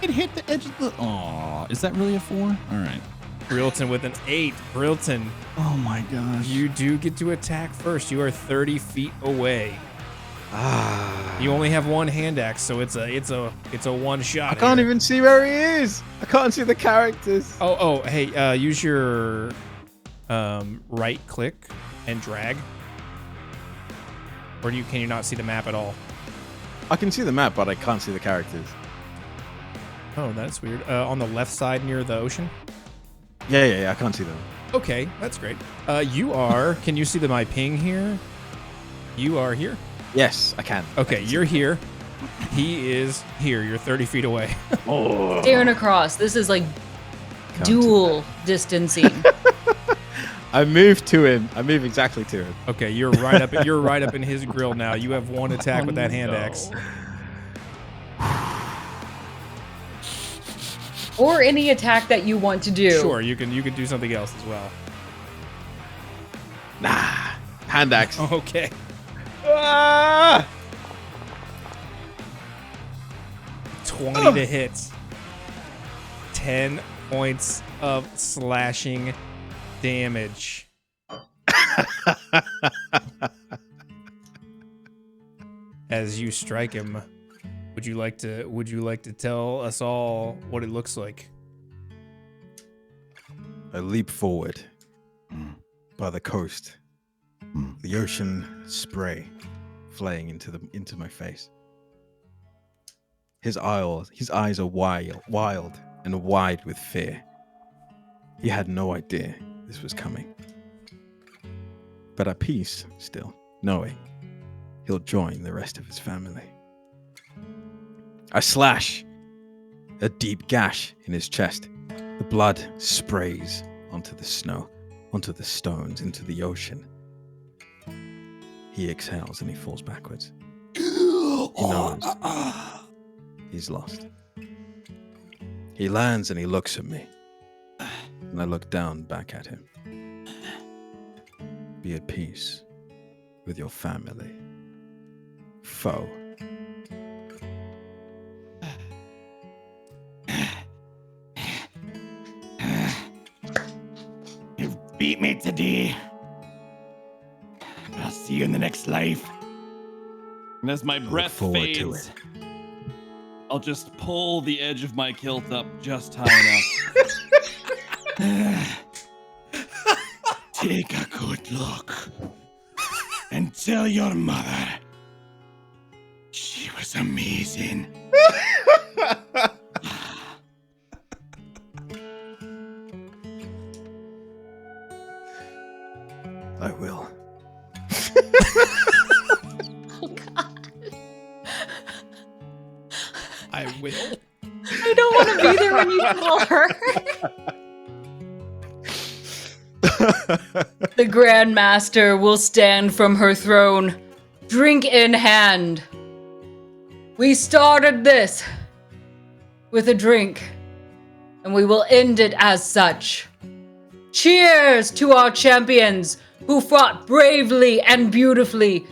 It hit the edge of the. Aw, is that really a 4? All right. Bryltyn with an 8. Bryltyn. Oh my gosh. You do get to attack first. You are 30 feet away. You only have one hand axe, so it's a one shot. I can't even see where he is. I can't see the characters. Oh, hey, use your right click and drag. Or can you not see the map at all? I can see the map, but I can't see the characters. Oh, that's weird. On the left side near the ocean? Yeah, I can't see them. Okay, that's great. Can you see my ping here? You are here? Yes, I can. Okay, you're here. He is here. You're 30 feet away. Staring across. This is like dual distancing. I move to him. I move exactly to him. Okay, you're right up. You're right up in his grill now. You have one attack with that hand axe. Or any attack that you want to do. Sure, you can do something else as well. Nah, hand axe. Okay. Ah! 20 to hit. 10 points of slashing damage. As you strike him, would you like to tell us all what it looks like? I leap forward by the coast. The ocean spray flying into my face. His eyes are wild and wide with fear. He had no idea this was coming. But at peace still, knowing he'll join the rest of his family. I slash a deep gash in his chest. The blood sprays onto the snow, onto the stones, into the ocean. He exhales and he falls backwards. He knows he's lost. He lands and he looks at me. And I look down back at him. Be at peace with your family. Foe. You've beat me today. But I'll see you in the next life. And as my breath forward to fades, I'll just pull the edge of my kilt up just high enough. Take a good look and tell your mother she was amazing. I will. Oh, God. I will. I don't want to be there when you tell her. The Grandmaster will stand from her throne, drink in hand. We started this with a drink, and we will end it as such. Cheers to our champions who fought bravely and beautifully,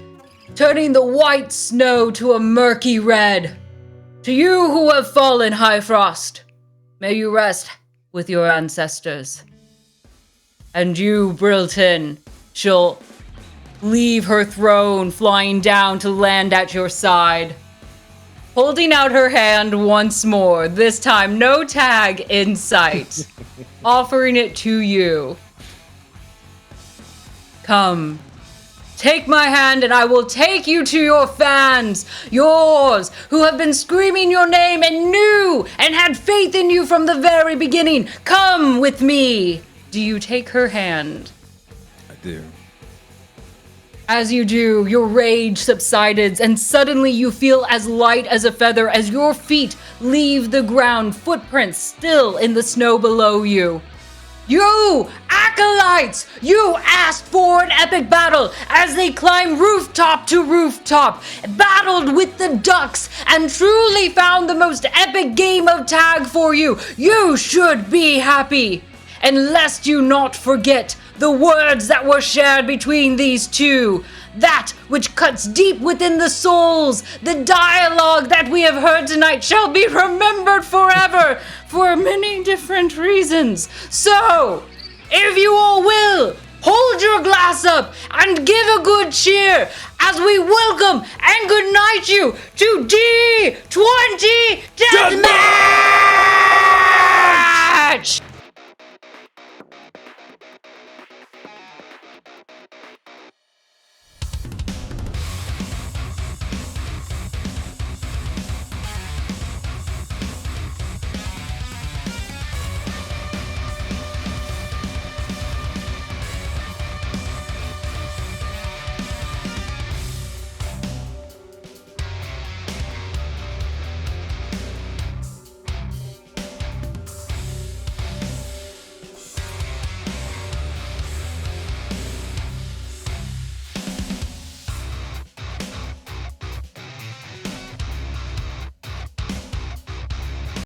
turning the white snow to a murky red. To you who have fallen, HighFrost, may you rest with your ancestors. And you, Bryltyn, shall leave her throne flying down to land at your side. Holding out her hand once more, this time no tag in sight. Offering it to you. Come, take my hand and I will take you to your fans, yours, who have been screaming your name and knew and had faith in you from the very beginning. Come with me. Do you take her hand? I do. As you do, your rage subsides, and suddenly you feel as light as a feather as your feet leave the ground, footprints still in the snow below you. You, acolytes, you asked for an epic battle as they climb rooftop to rooftop, battled with the ducks, and truly found the most epic game of tag for you. You should be happy. And lest you not forget the words that were shared between these two, that which cuts deep within the souls, the dialogue that we have heard tonight shall be remembered forever for many different reasons. So, if you all will, hold your glass up and give a good cheer as we welcome and good night you to D20 Deathmatch!